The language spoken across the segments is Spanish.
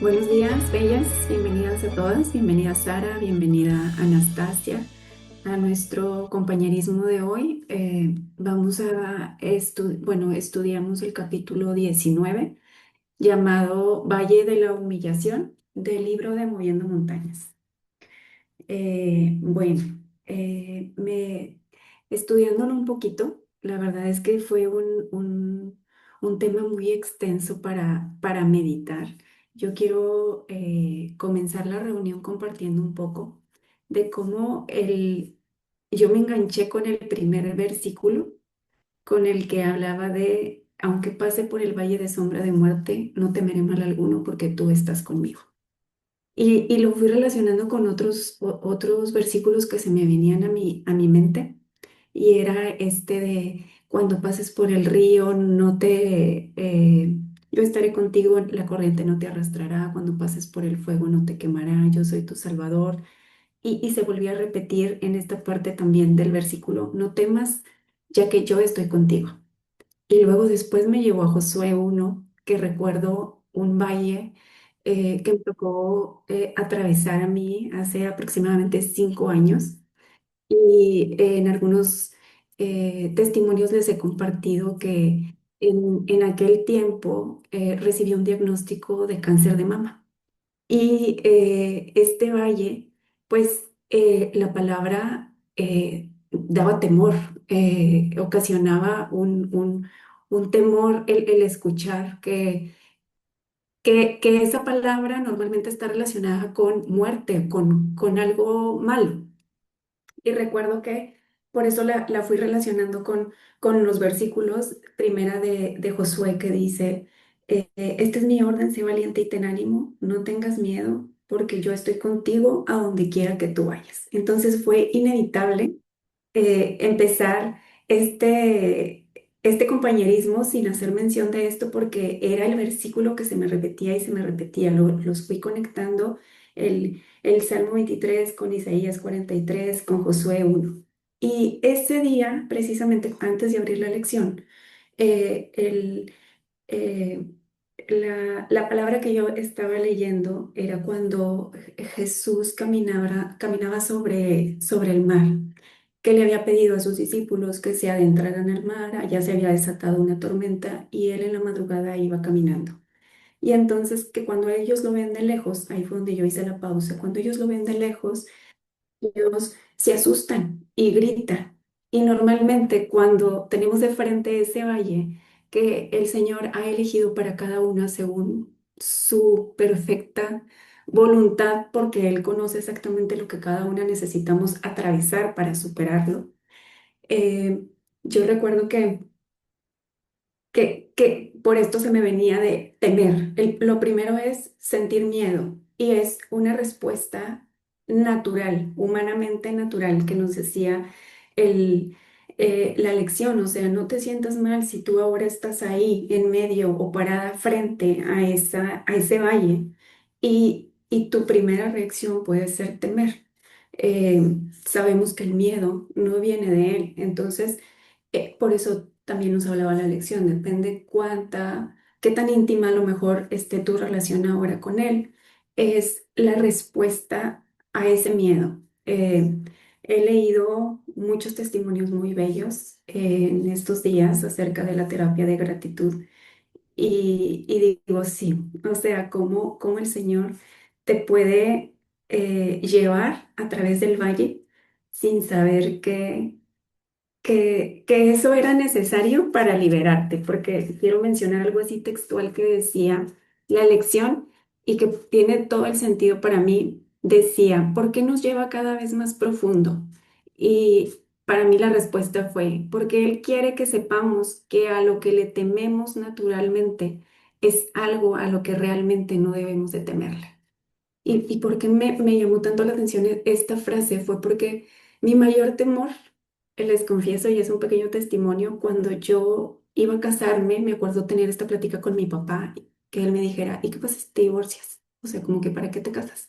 Buenos días, bellas. Bienvenidas a todas. Bienvenida Sara, bienvenida Anastasia a nuestro compañerismo de hoy. Vamos a estudiamos el capítulo 19 llamado Valle de la Humillación del libro de Moviendo Montañas. Bueno, estudiándolo un poquito, la verdad es que fue un tema muy extenso para meditar. Yo quiero comenzar la reunión compartiendo un poco de cómo yo me enganché con el primer versículo con el que hablaba de, aunque pase por el valle de sombra de muerte, no temeré mal alguno porque tú estás conmigo. Y lo fui relacionando con otros versículos que se me venían a mi mente. Y era este de, cuando pases por el río, yo estaré contigo, la corriente no te arrastrará, cuando pases por el fuego no te quemará, yo soy tu Salvador. Y se volvía a repetir en esta parte también del versículo, no temas, ya que yo estoy contigo. Y luego después me llevó a Josué 1, que recuerdo un valle que me tocó atravesar a mí hace aproximadamente 5 años. Y en algunos testimonios les he compartido que en aquel tiempo recibí un diagnóstico de cáncer de mama. Y este valle, pues la palabra daba temor, ocasionaba un temor el escuchar que esa palabra normalmente está relacionada con muerte, con algo malo. Y recuerdo que por eso la fui relacionando con los versículos, primera de Josué, que dice, este es mi orden, sé valiente y ten ánimo, no tengas miedo, porque yo estoy contigo a donde quiera que tú vayas. Entonces fue inevitable empezar este compañerismo sin hacer mención de esto porque era el versículo que se me repetía y se me repetía. Los fui conectando el Salmo 23 con Isaías 43 con Josué 1. Y ese día, precisamente antes de abrir la lección, eh, el, eh, la palabra que yo estaba leyendo era cuando Jesús caminaba sobre el mar, que le había pedido a sus discípulos que se adentraran al mar, allá se había desatado una tormenta y él en la madrugada iba caminando. Y entonces que cuando ellos lo ven de lejos, ahí fue donde yo hice la pausa, cuando ellos lo ven de lejos, ellos se asustan y gritan. Y normalmente cuando tenemos de frente ese valle que el Señor ha elegido para cada uno según su perfecta voluntad, porque Él conoce exactamente lo que cada una necesitamos atravesar para superarlo. eh, yo recuerdo que por esto se me venía de temer. Lo primero es sentir miedo y es una respuesta natural, humanamente natural, que nos decía el, la lección. O sea, no te sientas mal si tú ahora estás ahí en medio o parada frente a ese valle y tu primera reacción puede ser temer. Sabemos que el miedo no viene de él, entonces por eso también nos hablaba la lección, depende qué tan íntima a lo mejor esté tu relación ahora con él, es la respuesta a ese miedo. He leído muchos testimonios muy bellos en estos días acerca de la terapia de gratitud y digo, sí, o sea, cómo el Señor te puede llevar a través del valle sin saber que eso era necesario para liberarte, porque quiero mencionar algo así textual que decía la lección y que tiene todo el sentido para mí. Decía, ¿por qué nos lleva cada vez más profundo? Y para mí la respuesta fue, porque Él quiere que sepamos que a lo que le tememos naturalmente es algo a lo que realmente no debemos de temerle. Y por qué me llamó tanto la atención esta frase fue porque mi mayor temor, les confieso, y es un pequeño testimonio, cuando yo iba a casarme, me acuerdo tener esta plática con mi papá, que él me dijera, ¿y qué pasa si te divorcias? O sea, como que ¿para qué te casas?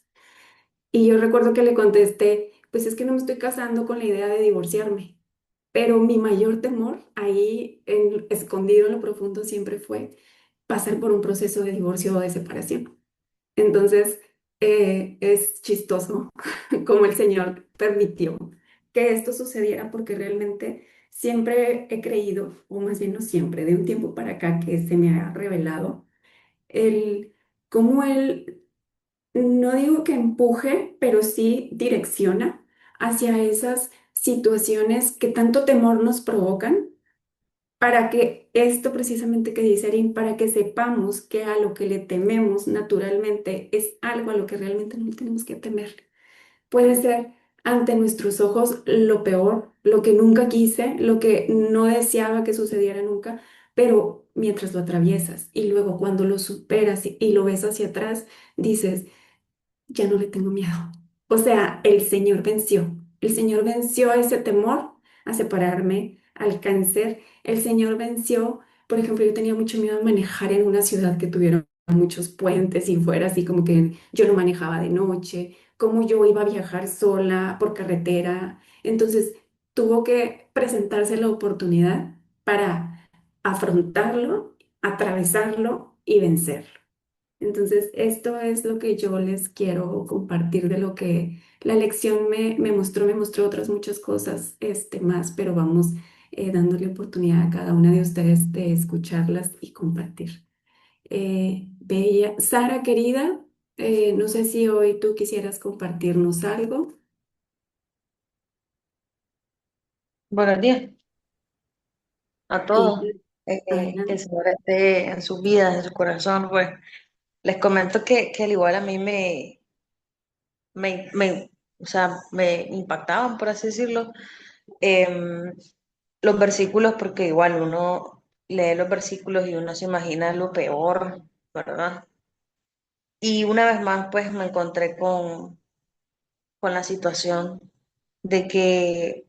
Y yo recuerdo que le contesté, pues es que no me estoy casando con la idea de divorciarme, pero mi mayor temor ahí, escondido en lo profundo, siempre fue pasar por un proceso de divorcio o de separación. Entonces, es chistoso cómo el Señor permitió que esto sucediera porque realmente siempre he creído, o más bien no siempre, de un tiempo para acá que se me ha revelado, el cómo Él, no digo que empuje, pero sí direcciona hacia esas situaciones que tanto temor nos provocan para que esto precisamente que dice Arin, para que sepamos que a lo que le tememos naturalmente es algo a lo que realmente no le tenemos que temer. Puede ser ante nuestros ojos lo peor, lo que nunca quise, lo que no deseaba que sucediera nunca, pero mientras lo atraviesas y luego cuando lo superas y lo ves hacia atrás, dices, ya no le tengo miedo. O sea, el Señor venció. El Señor venció ese temor a separarme, al cáncer. El Señor venció, por ejemplo, yo tenía mucho miedo de manejar en una ciudad que tuviera muchos puentes y fuera así como que yo no manejaba de noche, cómo yo iba a viajar sola por carretera. Entonces, tuvo que presentarse la oportunidad para afrontarlo, atravesarlo y vencerlo. Entonces, esto es lo que yo les quiero compartir de lo que la lección me mostró otras muchas cosas más, pero vamos dándole oportunidad a cada una de ustedes de escucharlas y compartir. Bella, Sara, querida, no sé si hoy tú quisieras compartirnos algo. Buenos días a Sí, todos. Que el adelante. Señor esté en sus vidas, en su corazón. Pues les comento que al igual a mí o sea, me impactaban, por así decirlo, em, los versículos, porque igual uno lee los versículos y uno se imagina lo peor, ¿verdad? Y una vez más, pues me encontré con la situación de que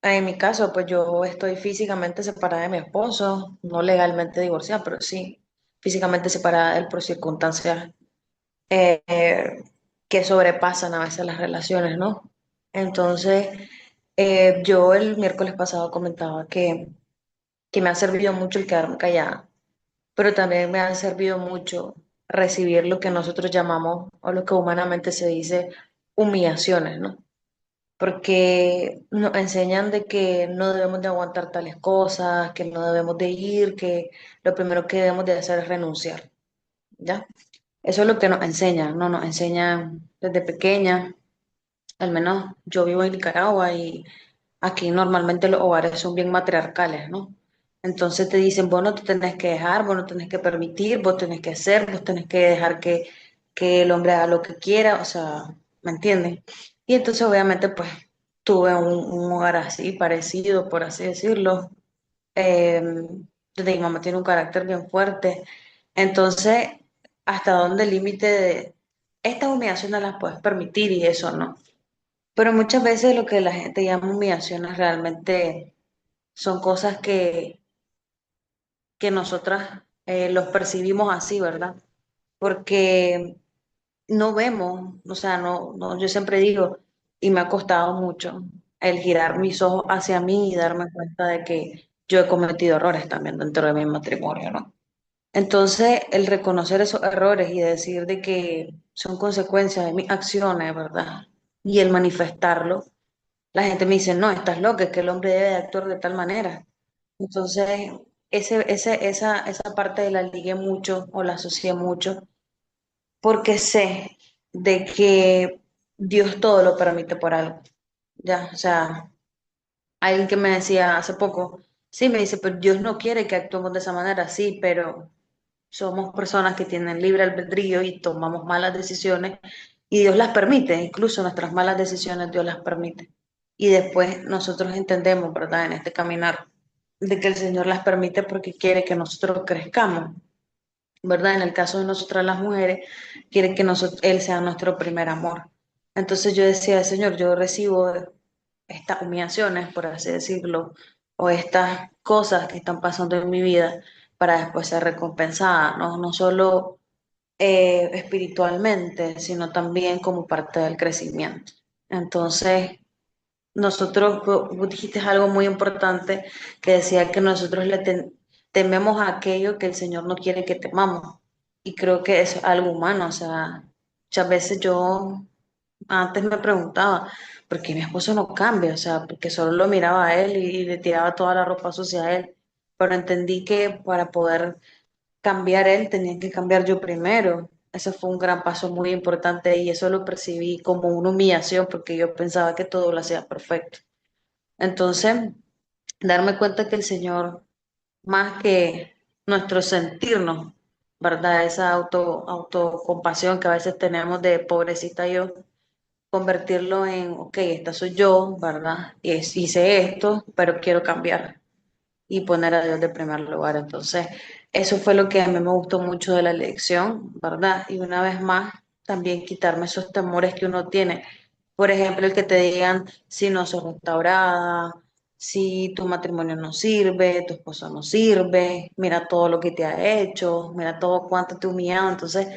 en mi caso, pues yo estoy físicamente separada de mi esposo, no legalmente divorciada, pero sí físicamente separada de él por circunstancias eh, eh, que sobrepasan a veces las relaciones, ¿no? Entonces, yo el miércoles pasado comentaba que me ha servido mucho el quedarme callada, pero también me ha servido mucho recibir lo que nosotros llamamos, o lo que humanamente se dice, humillaciones, ¿no? Porque nos enseñan de que no debemos de aguantar tales cosas, que no debemos de ir, que lo primero que debemos de hacer es renunciar, ¿ya? Eso es lo que nos enseñan, ¿no? Nos enseñan desde pequeña, al menos yo vivo en Nicaragua y aquí normalmente los hogares son bien matriarcales, ¿no? Entonces te dicen, vos no te tenés que dejar, vos no tenés que permitir, vos tenés que hacer, vos tenés que dejar que el hombre haga lo que quiera, o sea, ¿me entienden? Y entonces obviamente pues tuve un hogar así, parecido, por así decirlo. Eh, Donde mi mamá tiene un carácter bien fuerte. Entonces, ¿hasta dónde el límite de estas humillaciones las puedes permitir y eso no? Pero muchas veces lo que la gente llama humillaciones realmente son cosas que nosotras los percibimos así, ¿verdad? Porque no vemos, o sea, yo siempre digo, y me ha costado mucho el girar mis ojos hacia mí y darme cuenta de que yo he cometido errores también dentro de mi matrimonio, ¿no? Entonces, el reconocer esos errores y decir de que son consecuencias de mis acciones, ¿verdad? Y el manifestarlo, la gente me dice, no, estás loca, es que el hombre debe de actuar de tal manera. Entonces, esa parte la ligué mucho o la asocié mucho porque sé de que Dios todo lo permite por algo. Ya, o sea, alguien que me decía hace poco, sí, me dice, pero Dios no quiere que actuemos de esa manera, sí, pero somos personas que tienen libre albedrío y tomamos malas decisiones y Dios las permite, incluso nuestras malas decisiones Dios las permite. Y después nosotros entendemos, ¿verdad? En este caminar, de que el Señor las permite porque quiere que nosotros crezcamos, ¿verdad? En el caso de nosotras las mujeres, quiere que Él sea nuestro primer amor. Entonces yo decía, Señor, yo recibo estas humillaciones, por así decirlo, o estas cosas que están pasando en mi vida para después ser recompensada, ¿no? No solo espiritualmente, sino también como parte del crecimiento. Entonces, vos dijiste algo muy importante que decía que nosotros tememos a aquello que el Señor no quiere que temamos. y creo que eso es algo humano, o sea, muchas veces yo antes me preguntaba, ¿por qué mi esposo no cambia? O sea, porque solo lo miraba a él y le tiraba toda la ropa sucia a él, pero entendí que para poder cambiar él tenía que cambiar yo primero. Ese fue un gran paso muy importante y eso lo percibí como una humillación porque yo pensaba que todo lo hacía perfecto. Entonces, darme cuenta que el Señor, más que nuestro sentirnos, ¿verdad? Esa autocompasión que a veces tenemos de pobrecita yo, convertirlo en, ok, esta soy yo, ¿verdad? Hice esto, pero quiero cambiar y poner a Dios de primer lugar. Entonces, eso fue lo que a mí me gustó mucho de la elección, ¿verdad? Y una vez más, también quitarme esos temores que uno tiene. Por ejemplo, el que te digan si no sos restaurada, si tu matrimonio no sirve, tu esposo no sirve, mira todo lo que te ha hecho, mira todo cuánto te ha humillado. Entonces,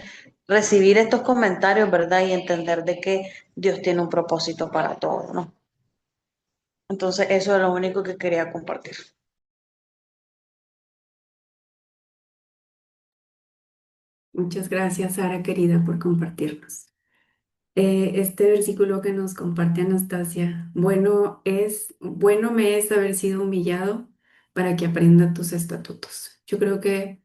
recibir estos comentarios, ¿verdad? Y entender de que Dios tiene un propósito para todo, ¿no? Entonces, eso es lo único que quería compartir. Muchas gracias, Sara, querida, por compartirnos. Este versículo que nos comparte Anastasia, bueno me es haber sido humillado para que aprenda tus estatutos. Yo creo que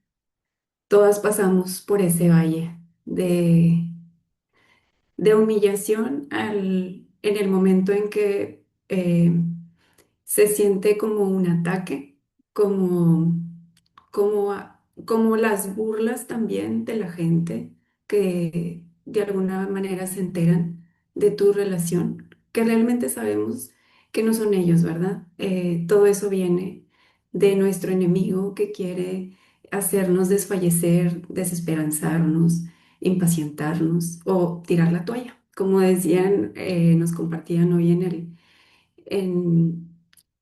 todas pasamos por ese valle de humillación en el momento en que se siente como un ataque, como, como las burlas también de la gente que de alguna manera se enteran de tu relación, que realmente sabemos que no son ellos, ¿verdad? Todo eso viene de nuestro enemigo que quiere hacernos desfallecer, desesperanzarnos, impacientarnos o tirar la toalla. Como decían, nos compartían hoy en,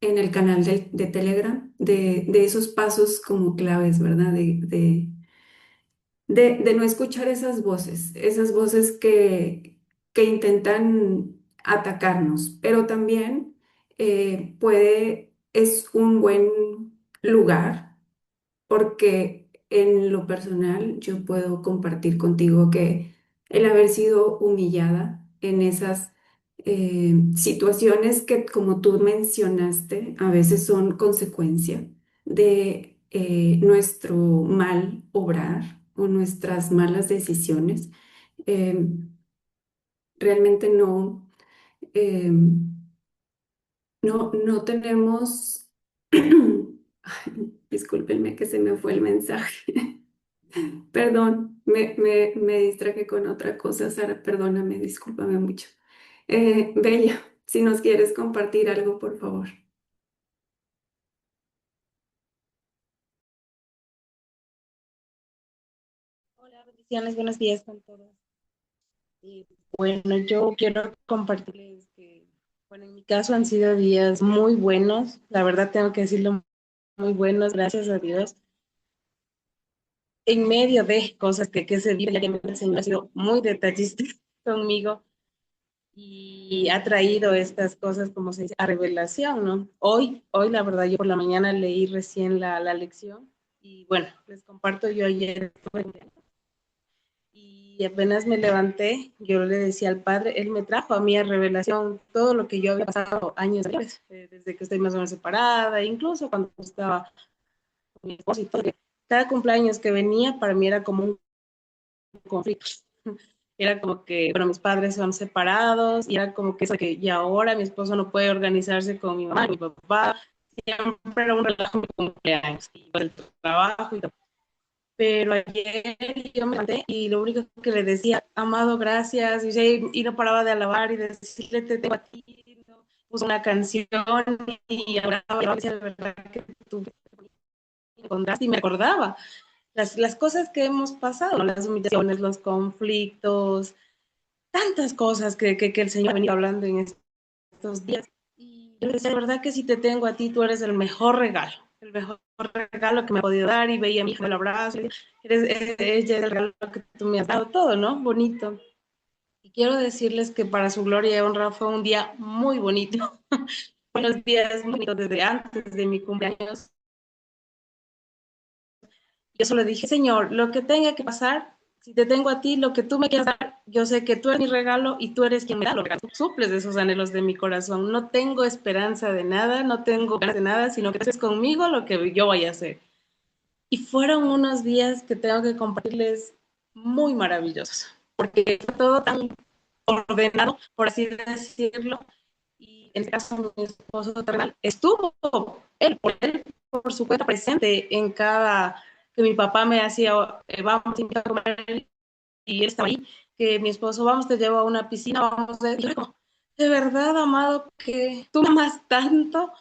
en el canal de Telegram, de esos pasos como claves, ¿verdad? De no escuchar esas voces que intentan atacarnos, pero también es un buen lugar porque en lo personal yo puedo compartir contigo que el haber sido humillada en esas situaciones que, como tú mencionaste, a veces son consecuencia de nuestro mal obrar o nuestras malas decisiones, eh, realmente eh, no tenemos... Ay, discúlpenme que se me fue el mensaje. Perdón, me distraje con otra cosa, Sara, perdóname, discúlpame mucho. Bella, si nos quieres compartir algo, por favor. Hola, bendiciones, buenos días con todos. Y bueno, yo quiero compartirles que, bueno, en mi caso han sido días muy buenos, la verdad tengo que decirlo, muy buenos, gracias a Dios. En medio de cosas que se vive, ya que el Señor ha sido muy detallista conmigo y ha traído estas cosas, como se dice, a revelación, ¿no? Hoy la verdad, yo por la mañana leí recién la lección y bueno, les comparto yo ayer y apenas me levanté, yo le decía al Padre, Él me trajo a mí a revelación todo lo que yo había pasado años después, desde que estoy más o menos separada, incluso cuando estaba con mi esposo y todo. Cada cumpleaños que venía para mí era como un conflicto. Era como que, bueno, mis padres son separados y era como que eso que y ahora mi esposo no puede organizarse con mi mamá, mi papá, siempre era un relajo de cumpleaños y el trabajo y todo. Pero ayer yo me levanté y lo único que le decía, amado, gracias, y no paraba de alabar y de decirle, te tengo a ti, ¿no? Puso una canción y hablaba, y decía, la verdad que tú me encontraste y me acordaba las cosas que hemos pasado, ¿no? Las humillaciones, los conflictos, tantas cosas que el Señor ha venido hablando en estos días. Y yo le decía, la verdad que si te tengo a ti, tú eres el mejor regalo que me ha podido dar. Y veía a mi hija, el abrazo, ella es el regalo que tú me has dado, todo, ¿no? Bonito. Y quiero decirles que para su gloria y honra fue un día muy bonito. Buenos días muy bonitos desde antes de mi cumpleaños. Yo solo dije, Señor, lo que tenga que pasar, si te tengo a ti, lo que tú me quieras dar, yo sé que tú eres mi regalo y tú eres quien me da los regalos. Tú suples esos anhelos de mi corazón. No tengo esperanza de nada, no tengo ganas de nada, sino que tú estés conmigo lo que yo vaya a hacer. Y fueron unos días que tengo que compartirles muy maravillosos, porque fue todo tan ordenado, por así decirlo. Y en este caso, mi esposo terrenal estuvo él por su cuenta presente en cada que mi papá me hacía, vamos a comer, y él estaba ahí, que mi esposo, vamos, te llevo a una piscina, vamos a... Y yo como, de verdad, amado, que tú me amas tanto,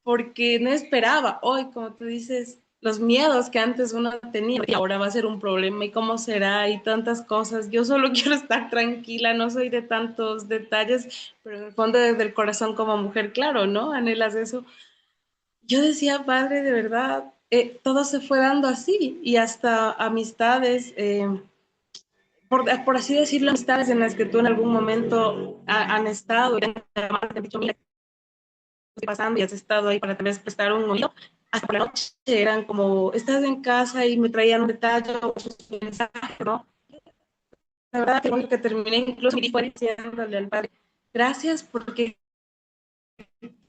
porque no esperaba hoy, como tú dices, los miedos que antes uno tenía y ahora va a ser un problema y cómo será y tantas cosas. Yo solo quiero estar tranquila, no soy de tantos detalles, pero en el fondo desde el corazón como mujer, claro, ¿no? Anhelas eso. Yo decía, padre, de verdad, todo se fue dando así y hasta amistades, por así decirlo, amistades en las que tú en algún momento han estado y han dicho, mira, estoy pasando y has estado ahí para tal vez prestar un oído, hasta por la noche eran como, estás en casa y me traían un detalle o un mensaje, ¿no? La verdad que lo único que terminé incluso fue diciéndole al padre, gracias porque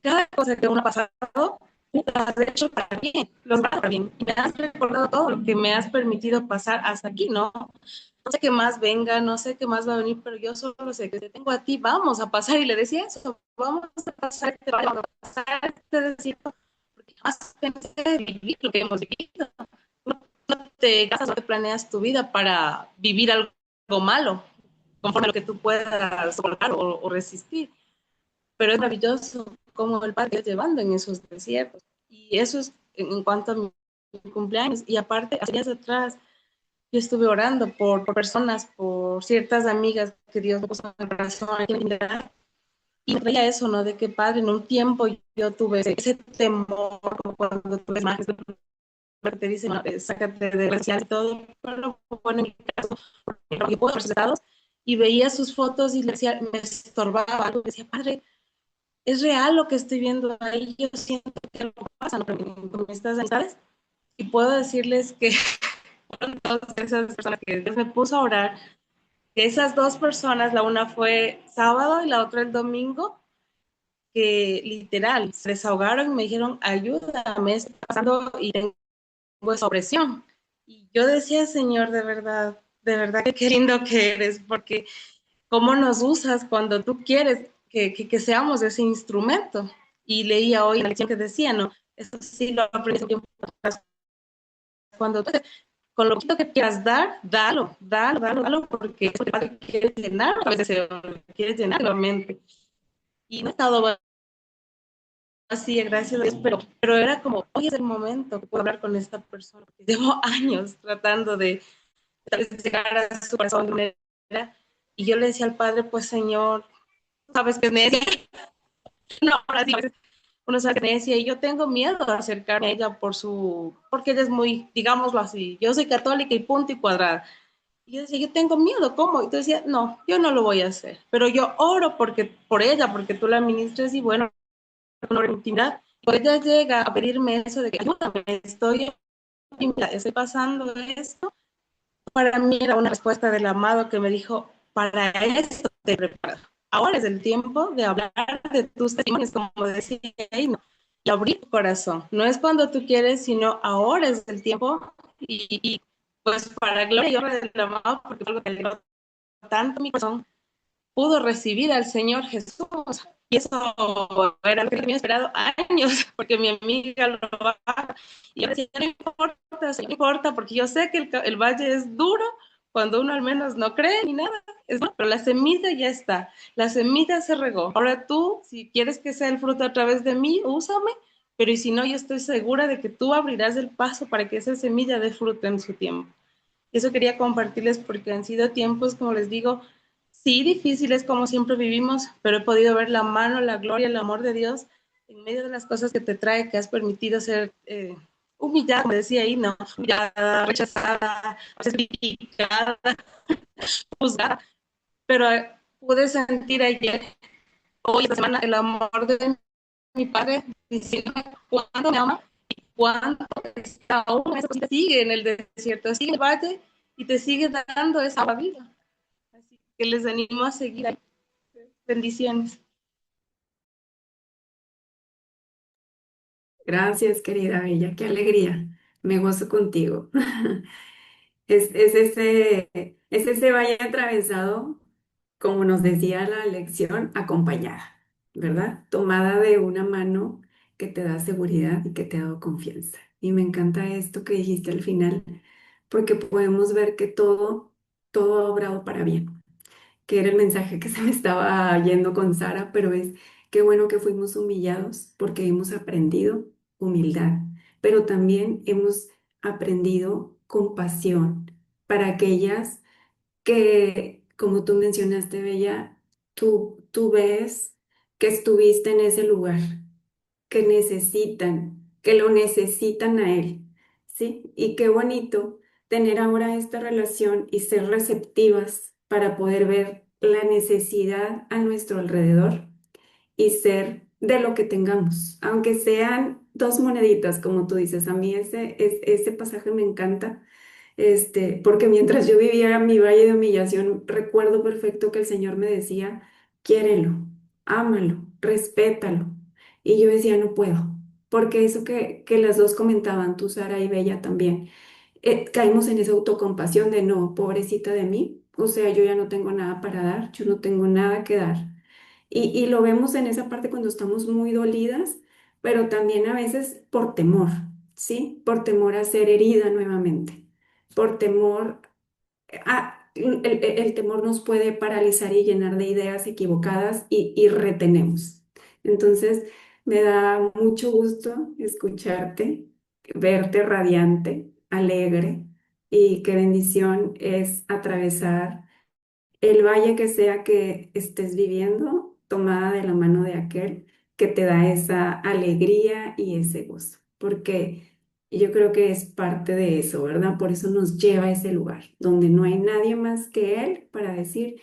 cada cosa que uno ha pasado, tú lo has hecho para bien, los va para bien. Y me has recordado todo lo que me has permitido pasar hasta aquí, ¿no? No sé qué más venga, no sé qué más va a venir, pero yo solo sé que te tengo a ti, vamos a pasar. Y le decía eso, vamos a pasar, vamos a pasar este desierto, porque jamás pensé vivir lo que hemos vivido. No, no te casas, no te planeas tu vida para vivir algo malo, conforme a lo que tú puedas soportar o resistir. Pero es maravilloso cómo el Padre está llevando en esos desiertos. Y eso es en cuanto a mi cumpleaños. Y aparte, hace días atrás, yo estuve orando por personas, por ciertas amigas que Dios me puso en el corazón. Y me traía eso, ¿no? De que, Padre, en un tiempo yo tuve ese temor, como cuando tú ves más, te dicen, no, sácate de la y todo. Pero bueno, en mi caso, porque puedo procesados, y veía sus fotos y le decía, me estorbaba algo. Decía, Padre, es real lo que estoy viendo ahí, yo siento que algo pasa, ¿no? Con estas amistades, y puedo decirles que fueron todas esas personas que Dios me puso a orar, que esas dos personas, la una fue sábado y la otra el domingo, que literal se desahogaron y me dijeron, ayúdame, estoy pasando y tengo esa opresión. Y yo decía, Señor, de verdad que qué lindo que eres, porque cómo nos usas cuando tú quieres que seamos ese instrumento. Y leía hoy la lección que decía, ¿no? Eso sí lo aprendí hace tiempo atrás. Cuando tú, con lo que quieras dar, dalo, porque eso te quiere llenar, a veces quieres llenar la mente. Y no he estado así, gracias a Dios, pero era como, hoy es el momento que puedo hablar con esta persona, porque llevo años tratando de llegar a su corazón de manera, y yo le decía al Padre, pues Señor, sabes que es necia, no, ahora sí, uno sabe que es necia, y yo tengo miedo de acercarme a ella porque ella es muy, digámoslo así, yo soy católica y punto y cuadrada. Y yo decía, yo tengo miedo, ¿cómo? Y tú decías, no, yo no lo voy a hacer, pero yo oro por ella, porque tú la ministras y bueno, una intimidad. Pues ella llega a pedirme eso de que ayúdame, estoy pasando esto. Para mí era una respuesta del amado que me dijo, para esto te preparo. Ahora es el tiempo de hablar de tus testimonios, como decía ahí, ¿no? Y abrir tu corazón. No es cuando tú quieres, sino ahora es el tiempo. Y pues para gloria y honra del amado, porque fue algo que alegró tanto mi corazón, pudo recibir al Señor Jesús. Y eso era lo que había esperado años, porque mi amiga lo va y yo decía, no importa, no importa, porque yo sé que el valle es duro cuando uno al menos no cree ni nada, es duro, pero la semilla ya está, la semilla se regó. Ahora tú, si quieres que sea el fruto a través de mí, úsame, pero y si no, yo estoy segura de que tú abrirás el paso para que esa semilla dé fruto en su tiempo. Eso quería compartirles porque han sido tiempos, como les digo, sí difíciles como siempre vivimos, pero he podido ver la mano, la gloria, el amor de Dios en medio de las cosas que te trae, que has permitido ser humillada, como decía ahí, no, humillada, rechazada, criticada, juzgada, pero pude sentir ayer, hoy, esta semana, el amor de mi padre diciendo cuánto me ama cuánto aún esa cosita sigue en el desierto, sigue en el valle y te sigue dando esa agua viva. Así que les animo a seguir ahí. Bendiciones. Gracias, querida Bella, qué alegría. Me gozo contigo. Es ese valle atravesado, como nos decía la lección, acompañada, ¿verdad? Tomada de una mano que te da seguridad y que te da confianza. Y me encanta esto que dijiste al final, porque podemos ver que todo ha obrado para bien, que era el mensaje que se me estaba yendo con Sara, pero es qué bueno que fuimos humillados porque hemos aprendido humildad, pero también hemos aprendido compasión para aquellas que, como tú mencionaste, Bella, tú ves que estuviste en ese lugar, que lo necesitan a él, ¿sí? Y qué bonito tener ahora esta relación y ser receptivas para poder ver la necesidad a nuestro alrededor y ser de lo que tengamos, aunque sean dos moneditas, como tú dices. A mí ese pasaje me encanta, porque mientras yo vivía mi valle de humillación, recuerdo perfecto que el Señor me decía, quiérelo, ámalo, respétalo. Y yo decía, no puedo, porque eso que las dos comentaban, tú, Sara y Bella también, caímos en esa autocompasión de no, pobrecita de mí, o sea, yo ya no tengo nada para dar, yo no tengo nada que dar. Y lo vemos en esa parte cuando estamos muy dolidas, pero también a veces por temor, ¿sí? Por temor a ser herida nuevamente, por temor el temor nos puede paralizar y llenar de ideas equivocadas y retenemos. Entonces, me da mucho gusto escucharte, verte radiante, alegre y qué bendición es atravesar el valle que sea que estés viviendo, tomada de la mano de aquel que te da esa alegría y ese gozo, porque yo creo que es parte de eso, ¿verdad? Por eso nos lleva a ese lugar donde no hay nadie más que él para decir,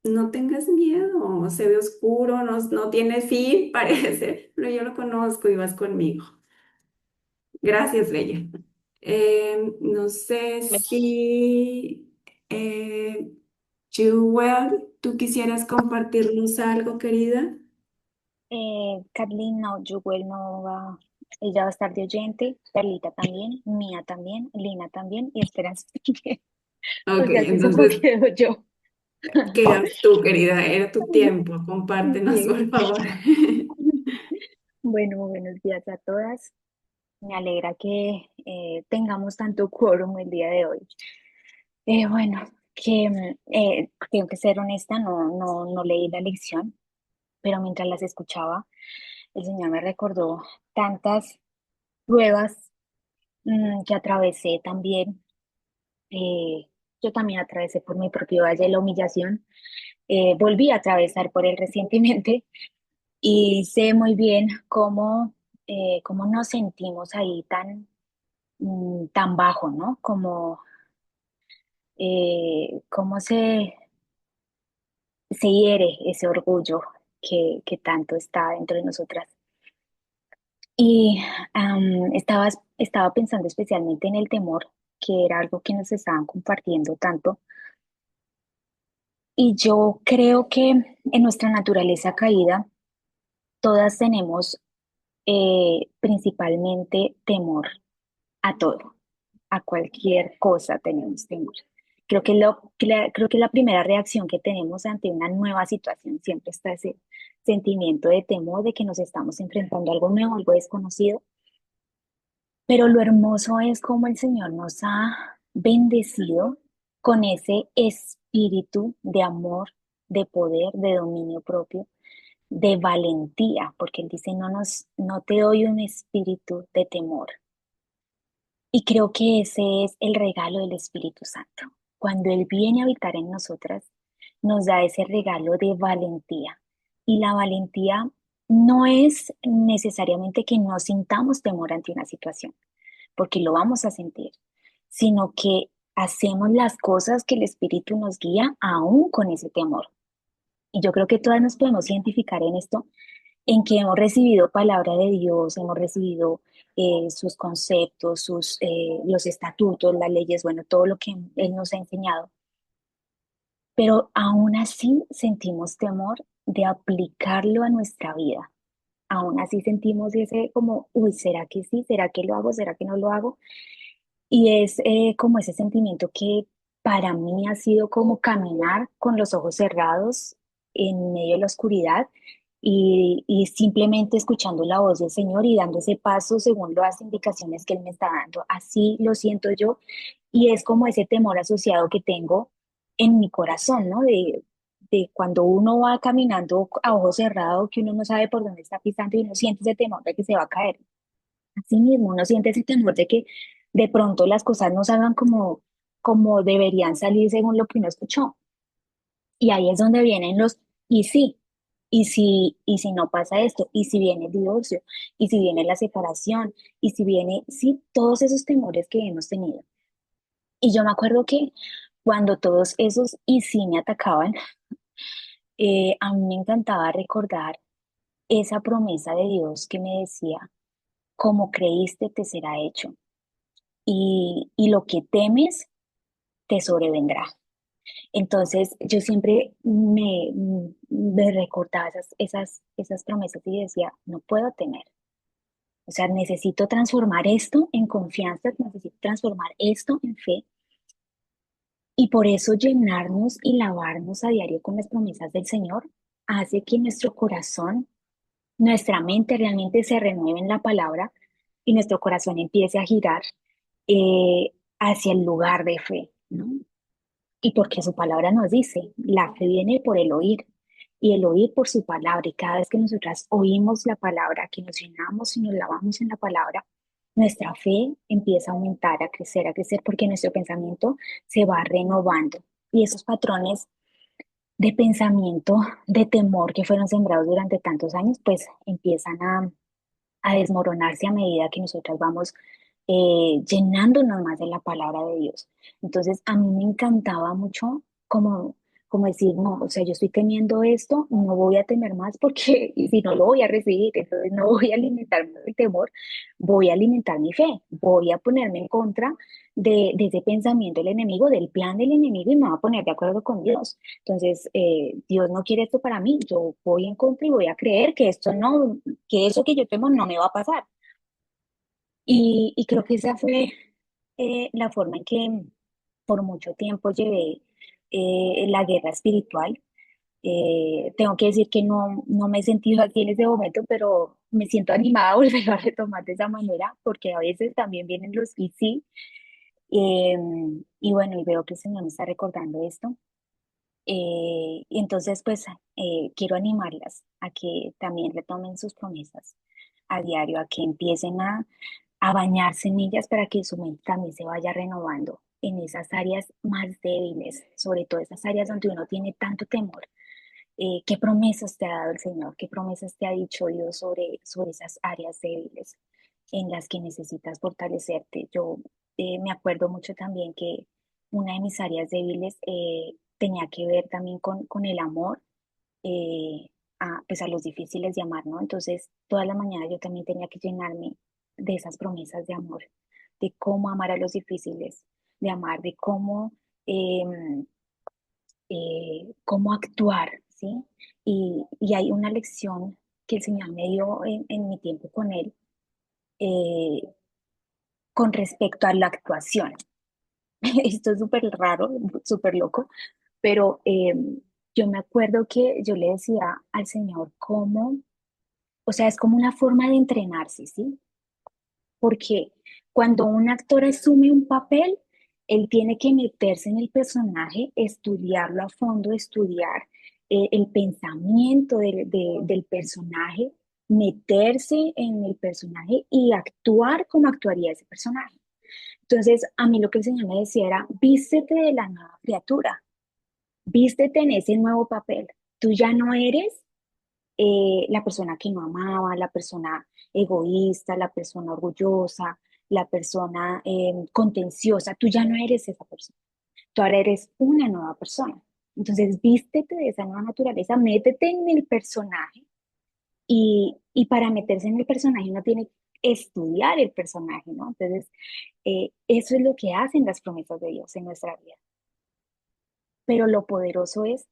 no tengas miedo, se ve oscuro, no tiene fin, parece, pero yo lo conozco y vas conmigo. Gracias, Bella. No sé si Jewel, ¿tú quisieras compartirnos algo, querida? Kathleen no, Jewel no va, ella va a estar de oyente, Perlita también, Mía también, Lina también y Esperanza también. O Ok, sea que solo entonces quedo yo. quedas tú, querida, era tu tiempo, compártenos, por Sí. favor. Bueno, buenos días a todas. Me alegra que tengamos tanto quórum el día de hoy. Bueno, tengo que ser honesta, no leí la lección, pero mientras las escuchaba, el Señor me recordó tantas pruebas que atravesé también. Eh, yo también atravesé por mi propio valle de la humillación. Volví a atravesar por él recientemente y sé muy bien cómo nos sentimos ahí tan bajo, ¿no? Cómo se hiere ese orgullo que tanto está dentro de nosotras. Y estaba pensando especialmente en el temor, que era algo que nos estaban compartiendo tanto. Y yo creo que en nuestra naturaleza caída, todas tenemos principalmente temor a todo, a cualquier cosa tenemos temor. Creo que la primera reacción que tenemos ante una nueva situación siempre está ese sentimiento de temor de que nos estamos enfrentando a algo nuevo, algo desconocido. Pero lo hermoso es cómo el Señor nos ha bendecido con ese espíritu de amor, de poder, de dominio propio, de valentía, porque Él dice, no te doy un espíritu de temor. Y creo que ese es el regalo del Espíritu Santo. Cuando Él viene a habitar en nosotras, nos da ese regalo de valentía. Y la valentía no es necesariamente que no sintamos temor ante una situación, porque lo vamos a sentir, sino que hacemos las cosas que el Espíritu nos guía aún con ese temor. Y yo creo que todas nos podemos identificar en esto, en que hemos recibido palabra de Dios, hemos recibido sus conceptos, los estatutos, las leyes, bueno, todo lo que Él nos ha enseñado, pero aún así sentimos temor de aplicarlo a nuestra vida. Aún así sentimos ese como, uy, ¿será que sí? ¿Será que lo hago? ¿Será que no lo hago? Y es como ese sentimiento que para mí ha sido como caminar con los ojos cerrados en medio de la oscuridad y simplemente escuchando la voz del Señor y dando ese paso según las indicaciones que Él me está dando. Así lo siento yo y es como ese temor asociado que tengo en mi corazón, ¿no? De cuando uno va caminando a ojos cerrados, que uno no sabe por dónde está pisando y uno siente ese temor de que se va a caer. Así mismo, uno siente ese temor de que de pronto las cosas no salgan como deberían salir según lo que uno escuchó. Y ahí es donde vienen los, y sí, y si no pasa esto, y si viene el divorcio, y si viene la separación, y si viene, sí, todos esos temores que hemos tenido. Y yo me acuerdo que cuando todos esos y sí me atacaban, a mí me encantaba recordar esa promesa de Dios que me decía, como creíste te será hecho. Y lo que temes te sobrevendrá. Entonces yo siempre me recordaba esas promesas y decía, no puedo temer. O sea, necesito transformar esto en confianza, necesito transformar esto en fe y por eso llenarnos y lavarnos a diario con las promesas del Señor hace que nuestro corazón, nuestra mente realmente se renueve en la palabra y nuestro corazón empiece a girar hacia el lugar de fe, ¿no? Y porque su palabra nos dice, la fe viene por el oír y el oír por su palabra. Y cada vez que nosotras oímos la palabra, que nos llenamos y nos lavamos en la palabra, nuestra fe empieza a aumentar, a crecer, porque nuestro pensamiento se va renovando. Y esos patrones de pensamiento, de temor que fueron sembrados durante tantos años, pues empiezan a desmoronarse a medida que nosotras vamos llenándonos más de la palabra de Dios. Entonces, a mí me encantaba mucho como decir, no, o sea, yo estoy temiendo esto, no voy a temer más porque y si no lo voy a recibir, entonces no voy a alimentar el temor, voy a alimentar mi fe, voy a ponerme en contra de ese pensamiento del enemigo, del plan del enemigo y me voy a poner de acuerdo con Dios. Entonces, Dios no quiere esto para mí, yo voy en contra y voy a creer que esto no, que eso que yo temo no me va a pasar. Y creo que esa fue la forma en que por mucho tiempo llevé la guerra espiritual. Tengo que decir que no me he sentido así en ese momento, pero me siento animada a volver a retomar de esa manera, porque a veces también vienen los y sí. eh, y bueno, y veo que el Señor me está recordando esto. Y entonces, pues, quiero animarlas a que también retomen sus promesas a diario, a que empiecen a bañarse en ellas para que su mente también se vaya renovando en esas áreas más débiles, sobre todo esas áreas donde uno tiene tanto temor. ¿Qué promesas te ha dado el Señor? ¿Qué promesas te ha dicho Dios sobre esas áreas débiles en las que necesitas fortalecerte? Yo me acuerdo mucho también que una de mis áreas débiles tenía que ver también con el amor, pues a los difíciles de amar, ¿no? Entonces, toda la mañana yo también tenía que llenarme de esas promesas de amor, de cómo amar a los difíciles, de amar, de cómo actuar, ¿sí? Y hay una lección que el Señor me dio en mi tiempo con Él eh, con respecto a la actuación. Esto es súper raro, súper loco, pero yo me acuerdo que yo le decía al Señor cómo, o sea, es como una forma de entrenarse, ¿sí? Porque cuando un actor asume un papel, él tiene que meterse en el personaje, estudiarlo a fondo, estudiar el pensamiento del personaje, meterse en el personaje y actuar como actuaría ese personaje. Entonces, a mí lo que el Señor me decía era, vístete de la nueva criatura, vístete en ese nuevo papel. Tú ya no eres la persona que no amaba, la persona egoísta, la persona orgullosa, la persona contenciosa, tú ya no eres esa persona, tú ahora eres una nueva persona. Entonces, vístete de esa nueva naturaleza, métete en el personaje Y para meterse en el personaje uno tiene que estudiar el personaje, ¿no? Entonces, eso es lo que hacen las promesas de Dios en nuestra vida. Pero lo poderoso es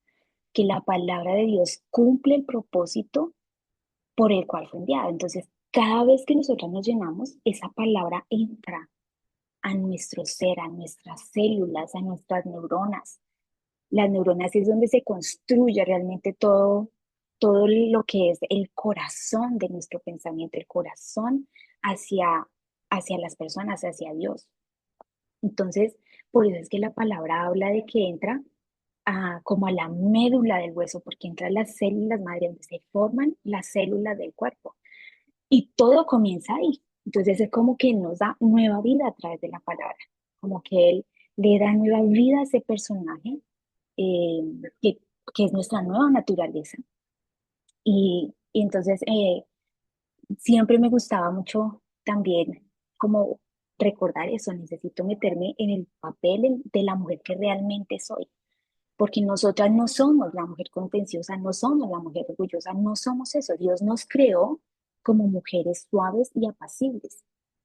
que la palabra de Dios cumple el propósito por el cual fue enviada. Entonces, cada vez que nosotros nos llenamos, esa palabra entra a nuestro ser, a nuestras células, a nuestras neuronas. Las neuronas es donde se construye realmente todo lo que es el corazón de nuestro pensamiento, el corazón hacia las personas, hacia Dios. Entonces, por eso es que la palabra habla de que entra como a la médula del hueso, porque entra a las células madre, donde se forman las células del cuerpo. Y todo comienza ahí. Entonces es como que nos da nueva vida a través de la palabra, como que Él le da nueva vida a ese personaje, eh, que, que es nuestra nueva naturaleza. Y entonces siempre me gustaba mucho también como recordar eso, necesito meterme en el papel de la mujer que realmente soy, porque nosotras no somos la mujer contenciosa, no somos la mujer orgullosa, no somos eso. Dios nos creó como mujeres suaves y apacibles.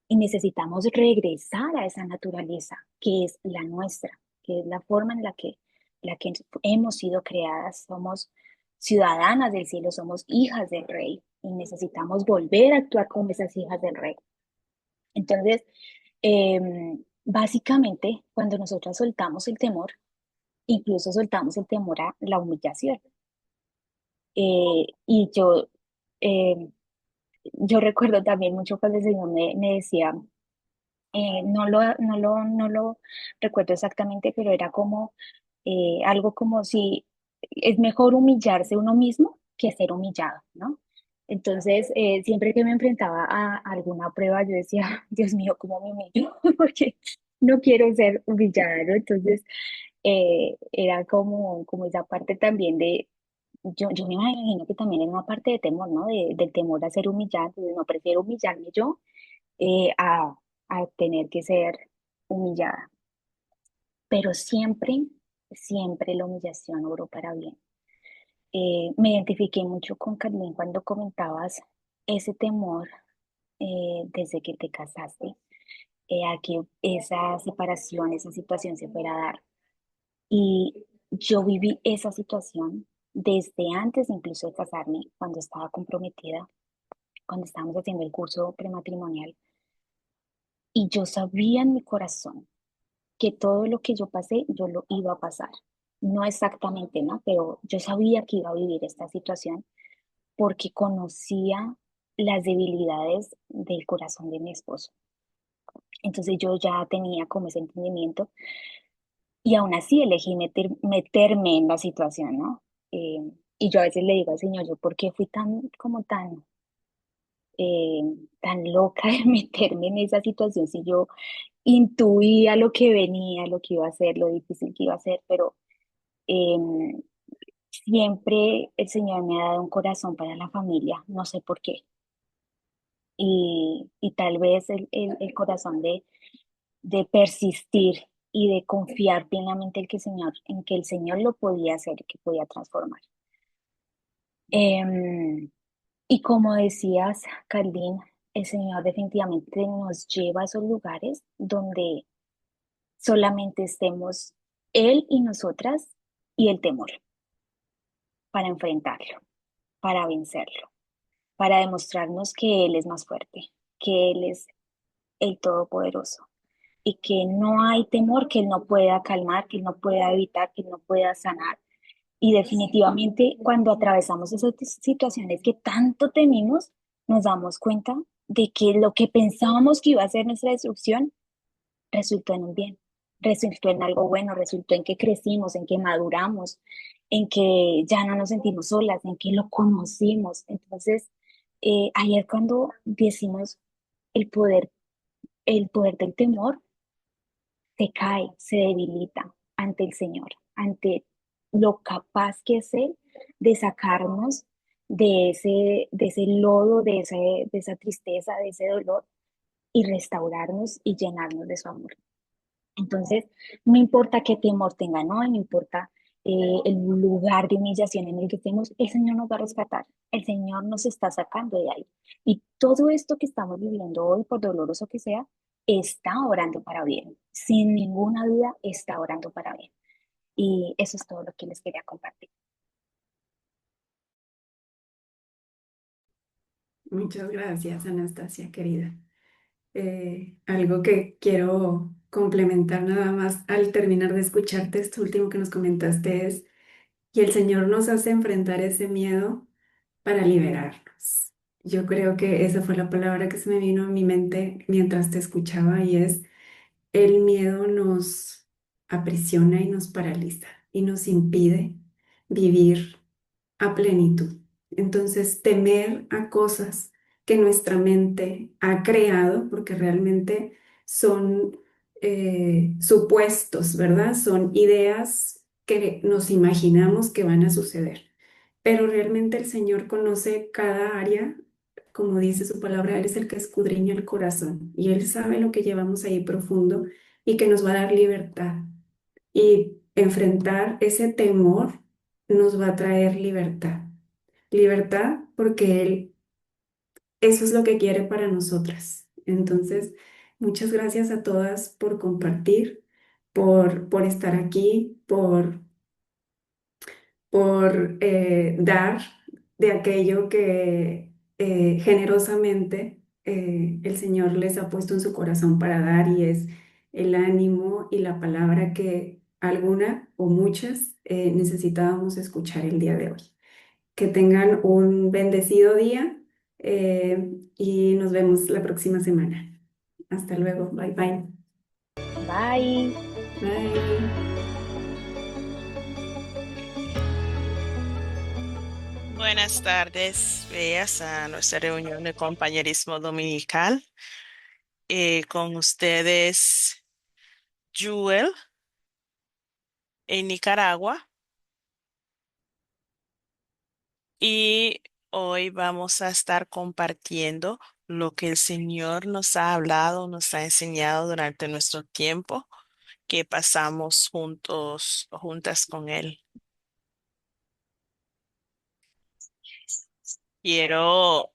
Y necesitamos regresar a esa naturaleza que es la nuestra, que es la forma en la que hemos sido creadas. Somos ciudadanas del cielo, somos hijas del rey y necesitamos volver a actuar como esas hijas del rey. Entonces, básicamente, cuando nosotras soltamos el temor, incluso soltamos el temor a la humillación. Y eh, yo recuerdo también mucho cuando el Señor me decía, no lo recuerdo exactamente, pero era como algo como si es mejor humillarse uno mismo que ser humillado, ¿no? Entonces, siempre que me enfrentaba a alguna prueba, yo decía, Dios mío, ¿cómo me humillo? Porque no quiero ser humillada, ¿no? Entonces, era como esa parte también yo me imagino que también era una parte de temor, ¿no? Del temor a ser humillado, no prefiero humillarme yo eh, a, a tener que ser humillada. Pero siempre la humillación obró para bien. Me identifiqué mucho con Carmen cuando comentabas ese temor desde que te casaste, a que esa separación, esa situación se fuera a dar. Y yo viví esa situación desde antes incluso de casarme, cuando estaba comprometida, cuando estábamos haciendo el curso prematrimonial. Y yo sabía en mi corazón que todo lo que yo pasé, yo lo iba a pasar. No exactamente, ¿no? Pero yo sabía que iba a vivir esta situación porque conocía las debilidades del corazón de mi esposo. Entonces yo ya tenía como ese entendimiento y aún así elegí meterme en la situación, ¿no? Eh, y yo a veces le digo al Señor, yo, ¿por qué fui eh, tan loca de meterme en esa situación si yo intuía lo que venía, lo que iba a ser, lo difícil que iba a ser, pero em, siempre el Señor me ha dado un corazón para la familia, no sé por qué. Y tal vez el corazón de persistir y de confiar plenamente en que el Señor lo podía hacer, que podía transformar. Em, y como decías, Carlín, el Señor definitivamente nos lleva a esos lugares donde solamente estemos Él y nosotras y el temor para enfrentarlo, para vencerlo, para demostrarnos que Él es más fuerte, que Él es el Todopoderoso y que no hay temor que Él no pueda calmar, que Él no pueda evitar, que Él no pueda sanar. Y definitivamente cuando atravesamos esas situaciones que tanto temimos, nos damos cuenta de que lo que pensábamos que iba a ser nuestra destrucción resultó en un bien, resultó en algo bueno, resultó en que crecimos, en que maduramos, en que ya no nos sentimos solas, en que lo conocimos. Entonces, ahí es cuando decimos el poder, el poder del temor se cae, se debilita ante el Señor, ante lo capaz que es Él de sacarnos de ese lodo, de esa tristeza, de ese dolor y restaurarnos y llenarnos de su amor. Entonces, no importa qué temor tenga, no importa el lugar de humillación en el que estemos, el Señor nos va a rescatar, el Señor nos está sacando de ahí. Y todo esto que estamos viviendo hoy, por doloroso que sea, está orando para bien. Sin ninguna duda, está orando para bien. Y eso es todo lo que les quería compartir. Muchas gracias, Anastasia, querida. Algo que quiero complementar nada más al terminar de escucharte, esto último que nos comentaste es, y el Señor nos hace enfrentar ese miedo para liberarnos. Yo creo que esa fue la palabra que se me vino a mi mente mientras te escuchaba y es, el miedo nos aprisiona y nos paraliza y nos impide vivir a plenitud. Entonces, temer a cosas que nuestra mente ha creado, porque realmente son supuestos, ¿verdad? Son ideas que nos imaginamos que van a suceder. Pero realmente el Señor conoce cada área, como dice su palabra, Él es el que escudriña el corazón y Él sabe lo que llevamos ahí profundo y que nos va a dar libertad. Y enfrentar ese temor nos va a traer libertad. Libertad porque Él, eso es lo que quiere para nosotras. Entonces, muchas gracias a todas por compartir, por estar aquí, por dar de aquello que generosamente el Señor les ha puesto en su corazón para dar y es el ánimo y la palabra que alguna o muchas necesitábamos escuchar el día de hoy. Que tengan un bendecido día y nos vemos la próxima semana. Hasta luego. Bye bye. Bye. Bye. Buenas tardes, veas a nuestra reunión de compañerismo dominical. Con ustedes, Jewel, en Nicaragua. Y hoy vamos a estar compartiendo lo que el Señor nos ha hablado, nos ha enseñado durante nuestro tiempo que pasamos juntos o juntas con Él. Quiero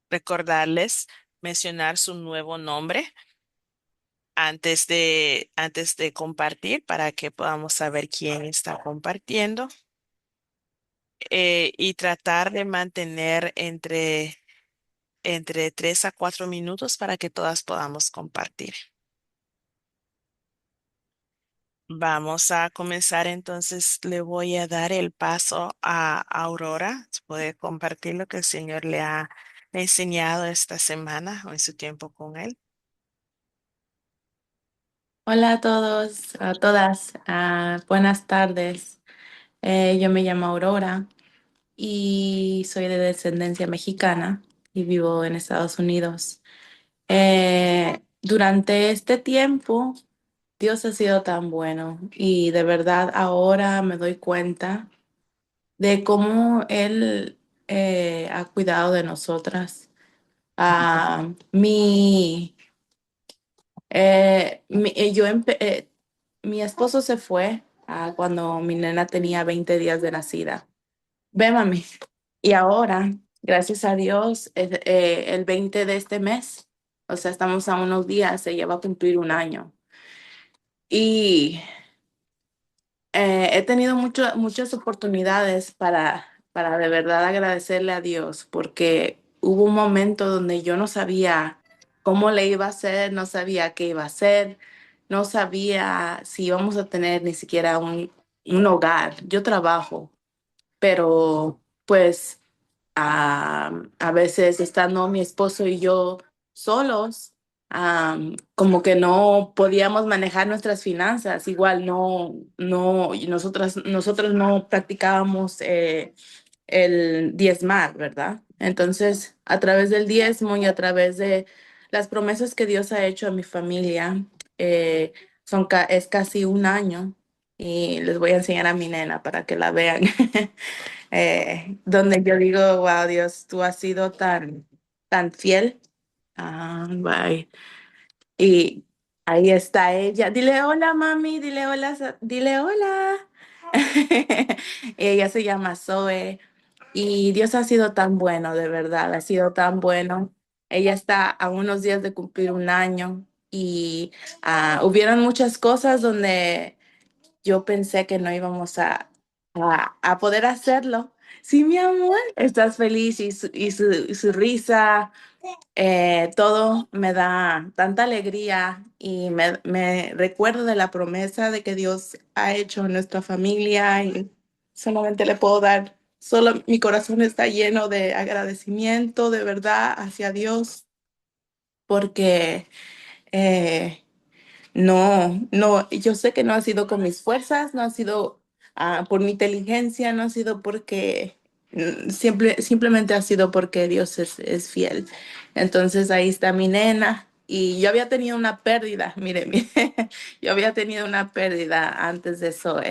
recordarles mencionar su nuevo nombre antes de compartir para que podamos saber quién está compartiendo y tratar de mantener entre 3 a 4 minutos para que todas podamos compartir. Vamos a comenzar entonces. Le voy a dar el paso a Aurora. Puede compartir lo que el Señor le ha enseñado esta semana o en su tiempo con Él. Hola a todos, a todas, buenas tardes. Yo me llamo Aurora y soy de descendencia mexicana y vivo en Estados Unidos. Durante este tiempo, Dios ha sido tan bueno y de verdad ahora me doy cuenta de cómo Él ha cuidado de nosotras. Ah, mi mi esposo se fue cuando mi nena tenía 20 días de nacida. Ve, mami. Y ahora, gracias a Dios, el 20 de este mes, o sea, estamos a unos días, ella va a cumplir un año. Y he tenido muchas oportunidades para de verdad agradecerle a Dios, porque hubo un momento donde yo no sabía cómo le iba a hacer, no sabía qué iba a hacer, no sabía si íbamos a tener ni siquiera un hogar. Yo trabajo, pero pues a veces estando mi esposo y yo solos, como que no podíamos manejar nuestras finanzas. Igual y nosotros no practicábamos el diezmar, ¿verdad? Entonces, a través del diezmo y a través de las promesas que Dios ha hecho a mi familia, eh, es casi un año y les voy a enseñar a mi nena para que la vean. Donde yo digo, wow, Dios, tú has sido tan fiel. Bye. Y Ahí está ella. Dile hola, mami, dile hola, dile hola. Ella se llama Zoe y Dios ha sido tan bueno, de verdad, ha sido tan bueno. Ella está a unos días de cumplir un año y hubieron muchas cosas donde yo pensé que no íbamos a poder hacerlo. Sí, mi amor, estás feliz y su risa, todo me da tanta alegría y me recuerdo de la promesa de que Dios ha hecho en nuestra familia y solamente le puedo dar, solo mi corazón está lleno de agradecimiento de verdad hacia Dios porque eh, no, yo sé que no ha sido con mis fuerzas, no ha sido por mi inteligencia, no ha sido porque simplemente ha sido porque Dios es fiel. Entonces ahí está mi nena. Y yo había tenido una pérdida, mire, mire, yo había tenido una pérdida antes de eso,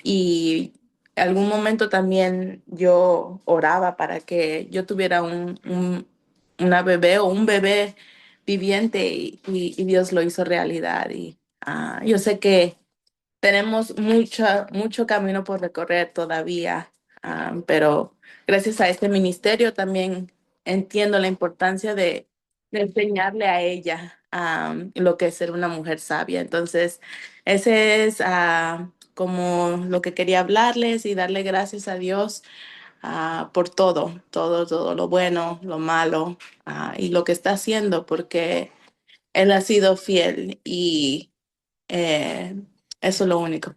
y algún momento también yo oraba para que yo tuviera una bebé o un bebé viviente y Dios lo hizo realidad. Y yo sé que tenemos mucho camino por recorrer todavía, pero gracias a este ministerio también entiendo la importancia de enseñarle a ella lo que es ser una mujer sabia. Entonces, ese es como lo que quería hablarles y darle gracias a Dios por todo, lo bueno, lo malo, y lo que está haciendo, porque Él ha sido fiel y eh, eso es lo único.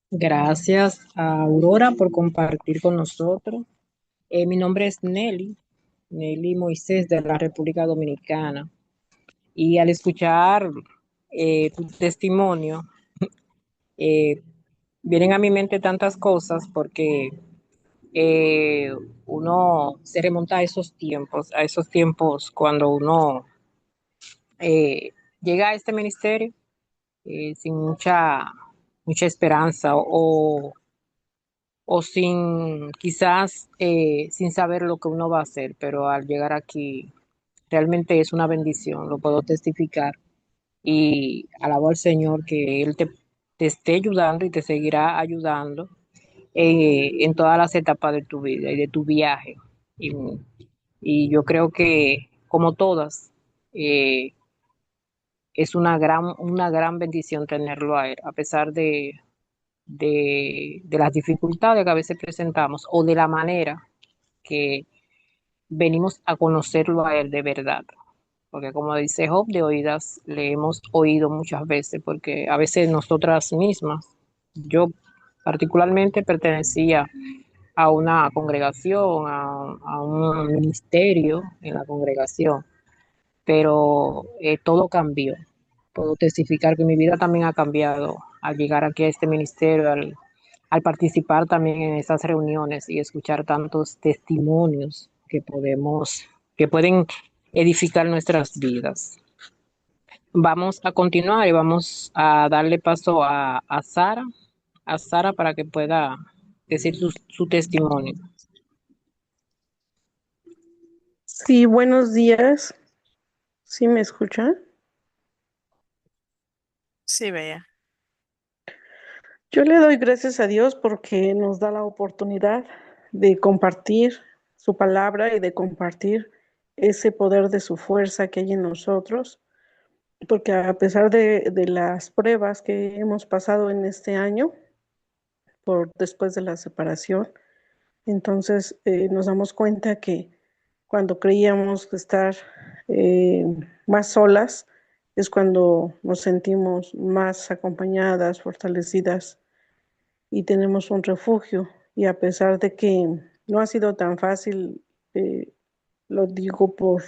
Gracias a Aurora por compartir con nosotros. Mi nombre es Nelly Moisés de la República Dominicana. Y al escuchar tu testimonio, eh, vienen a mi mente tantas cosas porque eh, uno se remonta a esos tiempos cuando uno eh, llega a este ministerio sin mucha esperanza o sin quizás sin saber lo que uno va a hacer, pero al llegar aquí realmente es una bendición, lo puedo testificar y alabo al Señor que Él te esté ayudando y te seguirá ayudando en todas las etapas de tu vida y de tu viaje. Y, y yo creo que como todas, eh, es una gran bendición tenerlo a Él, a pesar de las dificultades que a veces presentamos o de la manera que venimos a conocerlo a Él de verdad. Porque como dice Job, de oídas le hemos oído muchas veces, porque a veces nosotras mismas, yo particularmente pertenecía a una congregación, a un ministerio en la congregación, pero todo cambió. Puedo testificar que mi vida también ha cambiado al llegar aquí a este ministerio, al participar también en estas reuniones y escuchar tantos testimonios que pueden edificar nuestras vidas. Vamos a continuar y vamos a darle paso a Sara para que pueda decir su testimonio. Sí, buenos días. ¿Sí me escuchan? Sí, Bella. Yo le doy gracias a Dios porque nos da la oportunidad de compartir su palabra y de compartir ese poder de su fuerza que hay en nosotros, porque a pesar de las pruebas que hemos pasado en este año, por después de la separación, entonces nos damos cuenta que cuando creíamos estar eh, más solas, es cuando nos sentimos más acompañadas, fortalecidas y tenemos un refugio. Y a pesar de que no ha sido tan fácil, eh, lo digo por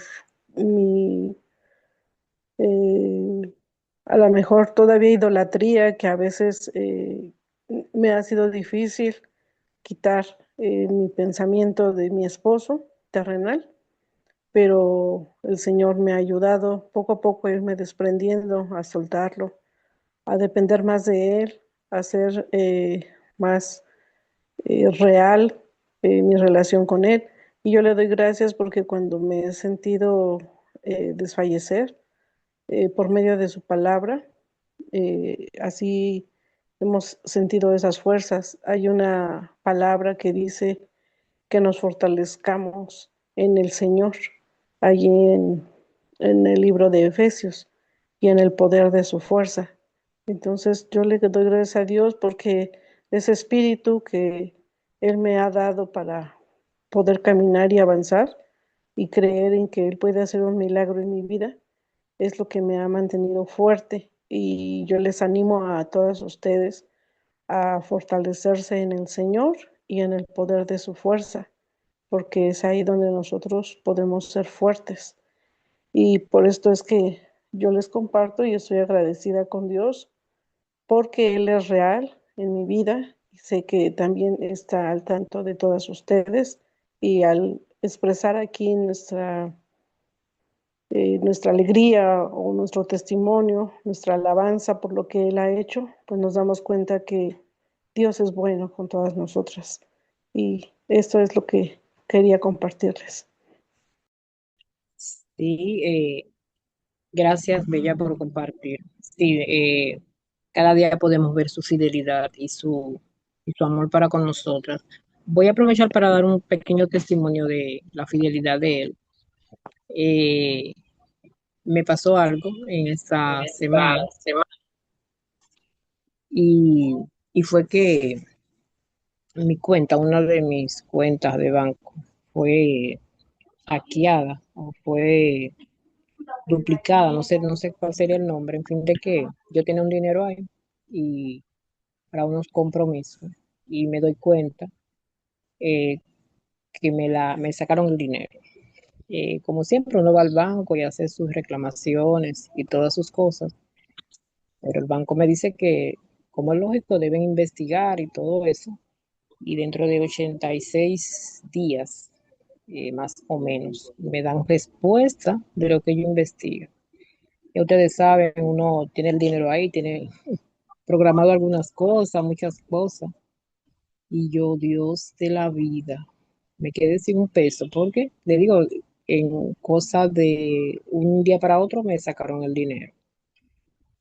mi, eh, a lo mejor todavía idolatría, que a veces me ha sido difícil quitar mi pensamiento de mi esposo terrenal, pero el Señor me ha ayudado poco a poco a irme desprendiendo, a soltarlo, a depender más de Él, a ser más real mi relación con Él. Y yo le doy gracias porque cuando me he sentido desfallecer, por medio de su palabra, así hemos sentido esas fuerzas. Hay una palabra que dice que nos fortalezcamos en el Señor, allí en el libro de Efesios y en el poder de su fuerza. Entonces yo le doy gracias a Dios porque ese espíritu que Él me ha dado para poder caminar y avanzar y creer en que Él puede hacer un milagro en mi vida, es lo que me ha mantenido fuerte. Y yo les animo a todas ustedes a fortalecerse en el Señor y en el poder de su fuerza, porque es ahí donde nosotros podemos ser fuertes. Y por esto es que yo les comparto y estoy agradecida con Dios porque Él es real en mi vida y sé que también está al tanto de todas ustedes y al expresar aquí nuestra alegría o nuestro testimonio, nuestra alabanza por lo que Él ha hecho, pues nos damos cuenta que Dios es bueno con todas nosotras. Y esto es lo que quería compartirles. Sí, gracias, Bella, por compartir. Sí, cada día podemos ver su fidelidad y su amor para con nosotras. Voy a aprovechar para dar un pequeño testimonio de la fidelidad de él. Eh, Me pasó algo en esta semana y, y fue que mi cuenta, una de mis cuentas de banco, fue hackeada o fue duplicada, no sé cuál sería el nombre, en fin, de que yo tenía un dinero ahí y para unos compromisos y me doy cuenta eh, que me sacaron el dinero. Como siempre, uno va al banco y hace sus reclamaciones y todas sus cosas, pero el banco me dice que, como es lógico, deben investigar y todo eso, y dentro de 86 días, más o menos, me dan respuesta de lo que yo investigo. Ya ustedes saben, uno tiene el dinero ahí, tiene programado algunas cosas, muchas cosas, y yo, Dios de la vida, me quedé sin un peso, porque le digo, en cosa de un día para otro me sacaron el dinero.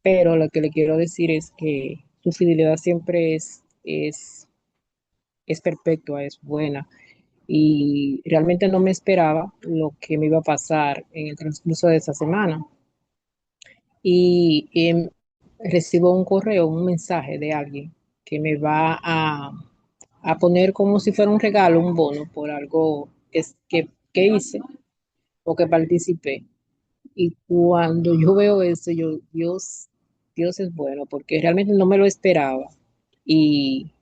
Pero lo que le quiero decir es que su fidelidad siempre es perpetua, es buena. Y realmente no me esperaba lo que me iba a pasar en el transcurso de esa semana. Y recibo un correo, un mensaje de alguien que me va a poner como si fuera un regalo, un bono por algo que hice o que participé. Y cuando yo veo eso, yo, Dios es bueno, porque realmente no me lo esperaba. Y,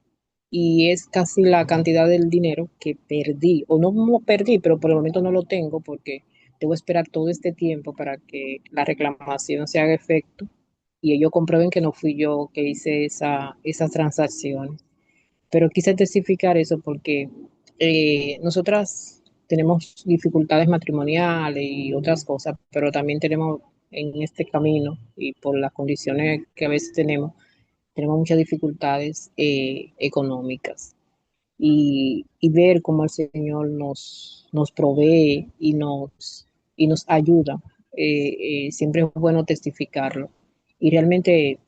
y es casi la cantidad del dinero que perdí, o no lo perdí, pero por el momento no lo tengo porque debo esperar todo este tiempo para que la reclamación se haga efecto y ellos comprueben que no fui yo que hice esas transacciones. Pero quise testificar eso porque nosotras tenemos dificultades matrimoniales y otras cosas, pero también tenemos en este camino y por las condiciones que a veces tenemos muchas dificultades económicas. Y ver cómo el Señor nos provee y nos ayuda, siempre es bueno testificarlo. Y realmente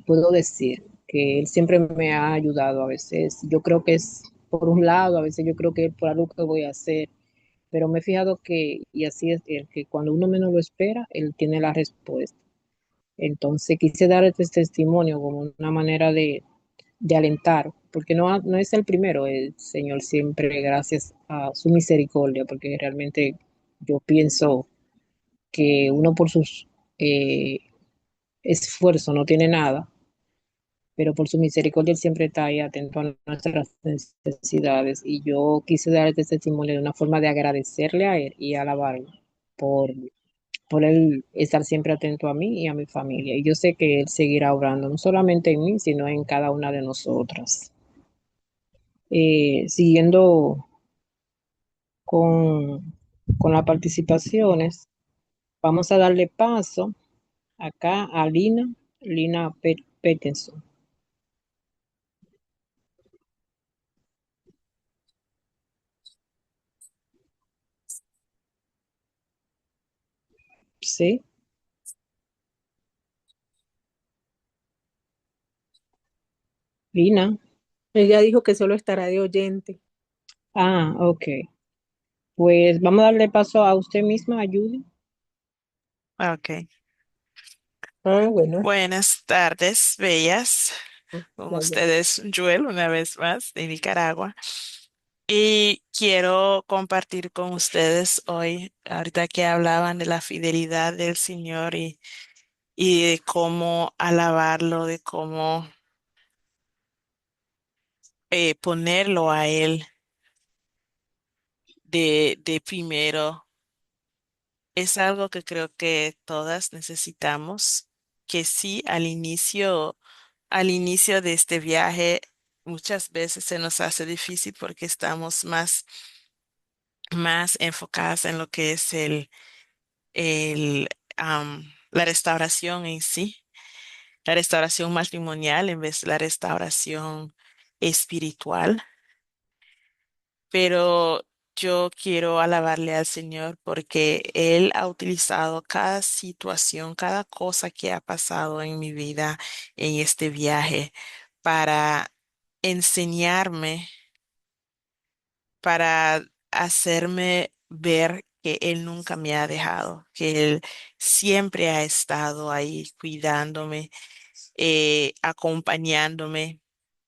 puedo decir que él siempre me ha ayudado. A veces yo creo que es por un lado, a veces yo creo que es por algo que voy a hacer, pero me he fijado que, y así es él, que cuando uno menos lo espera, él tiene la respuesta. Entonces quise dar este testimonio como una manera de alentar, porque no es el primero, el Señor siempre, gracias a su misericordia, porque realmente yo pienso que uno por sus eh, esfuerzos no tiene nada, pero por su misericordia Él siempre está ahí atento a nuestras necesidades. Y yo quise dar este testimonio de una forma de agradecerle a Él y alabarlo por, por Él estar siempre atento a mí y a mi familia. Y yo sé que Él seguirá obrando, no solamente en mí, sino en cada una de nosotras. Siguiendo con las participaciones, vamos a darle paso acá a Lina Peterson. Sí. Lina. Ella dijo que solo estará de oyente. Ah, ok. Pues vamos a darle paso a usted misma, a Judy. Ok. Ah, bueno. Buenas tardes, bellas. Con Ya, ya. ustedes, Joel, una vez más, de Nicaragua. Y quiero compartir con ustedes hoy, ahorita que hablaban de la fidelidad del Señor y de cómo alabarlo, de cómo ponerlo a Él de primero. Es algo que creo que todas necesitamos, que sí, al inicio de este viaje, muchas veces se nos hace difícil porque estamos más enfocadas en lo que es la restauración en sí, la restauración matrimonial en vez de la restauración espiritual. Pero yo quiero alabarle al Señor porque Él ha utilizado cada situación, cada cosa que ha pasado en mi vida en este viaje para enseñarme, para hacerme ver que Él nunca me ha dejado, que Él siempre ha estado ahí cuidándome, acompañándome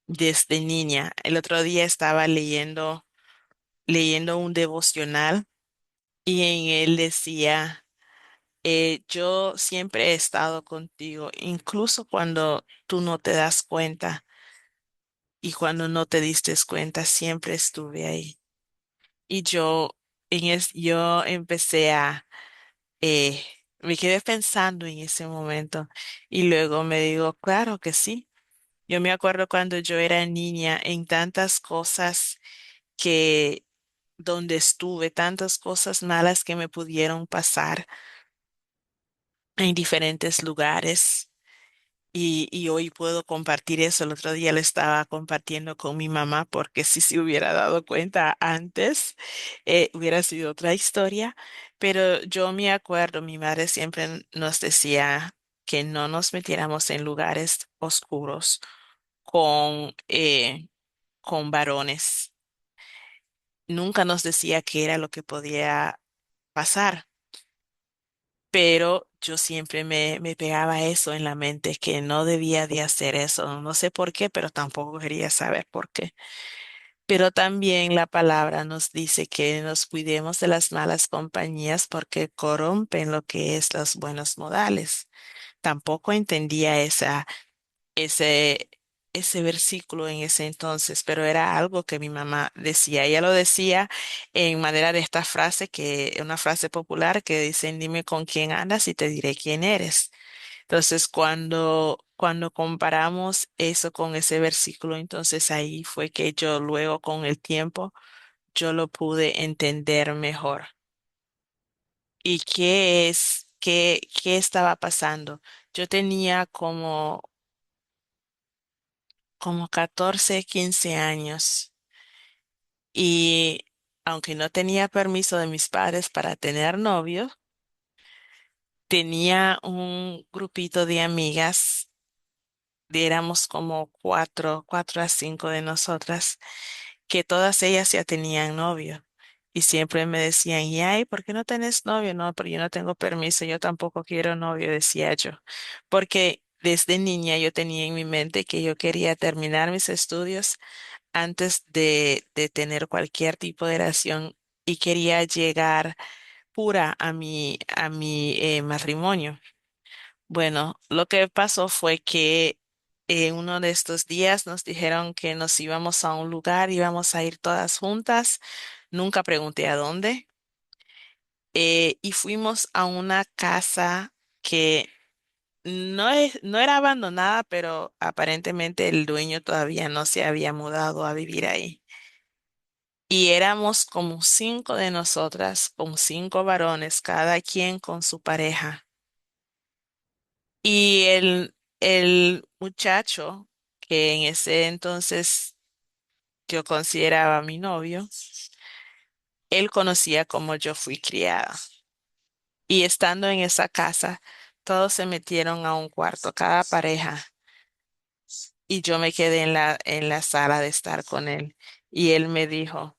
desde niña. El otro día estaba leyendo un devocional y en él decía, yo siempre he estado contigo, incluso cuando tú no te das cuenta y cuando no te diste cuenta, siempre estuve ahí. Y yo empecé eh, me quedé pensando en ese momento y luego me digo, claro que sí. Yo me acuerdo cuando yo era niña en tantas cosas que donde estuve, tantas cosas malas que me pudieron pasar en diferentes lugares. Y hoy puedo compartir eso. El otro día lo estaba compartiendo con mi mamá porque si se hubiera dado cuenta antes, hubiera sido otra historia. Pero yo me acuerdo, mi madre siempre nos decía que no nos metiéramos en lugares oscuros con varones. Nunca nos decía qué era lo que podía pasar, pero yo siempre me pegaba eso en la mente, que no debía de hacer eso. No sé por qué, pero tampoco quería saber por qué. Pero también la palabra nos dice que nos cuidemos de las malas compañías porque corrompen lo que es los buenos modales. Tampoco entendía ese, ese versículo en ese entonces, pero era algo que mi mamá decía. Ella lo decía en manera de esta frase, que es una frase popular que dicen, dime con quién andas y te diré quién eres. Entonces, cuando comparamos eso con ese versículo, entonces ahí fue que yo luego con el tiempo, yo lo pude entender mejor. ¿Y qué estaba pasando? Yo tenía como 14 15 años y aunque no tenía permiso de mis padres para tener novio, tenía un grupito de amigas, éramos como cuatro a cinco de nosotras, que todas ellas ya tenían novio. Y siempre me decían, y ay, ¿por qué no tenés novio? No, pero yo no tengo permiso, yo tampoco quiero novio, decía yo. Porque desde niña yo tenía en mi mente que yo quería terminar mis estudios antes de tener cualquier tipo de relación y quería llegar pura a mi matrimonio. Bueno, lo que pasó fue que uno de estos días nos dijeron que nos íbamos a un lugar, íbamos a ir todas juntas. Nunca pregunté a dónde. Y fuimos a una casa que no era abandonada, pero aparentemente el dueño todavía no se había mudado a vivir ahí. Y éramos como cinco de nosotras, con cinco varones, cada quien con su pareja. Y el muchacho, que en ese entonces yo consideraba mi novio, él conocía cómo yo fui criada. Y estando en esa casa, todos se metieron a un cuarto, cada pareja, y yo me quedé en la sala de estar con él. Y él me dijo,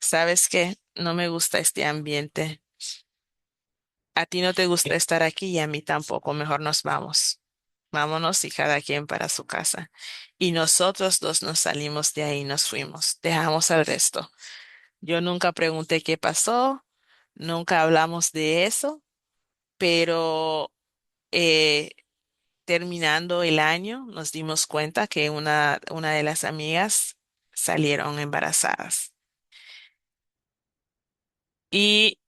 ¿sabes qué? No me gusta este ambiente. A ti no te gusta estar aquí y a mí tampoco. Mejor nos vamos. Vámonos y cada quien para su casa. Y nosotros dos nos salimos de ahí y nos fuimos. Dejamos al resto. Yo nunca pregunté qué pasó, nunca hablamos de eso, pero eh, terminando el año nos dimos cuenta que una de las amigas salieron embarazadas. Y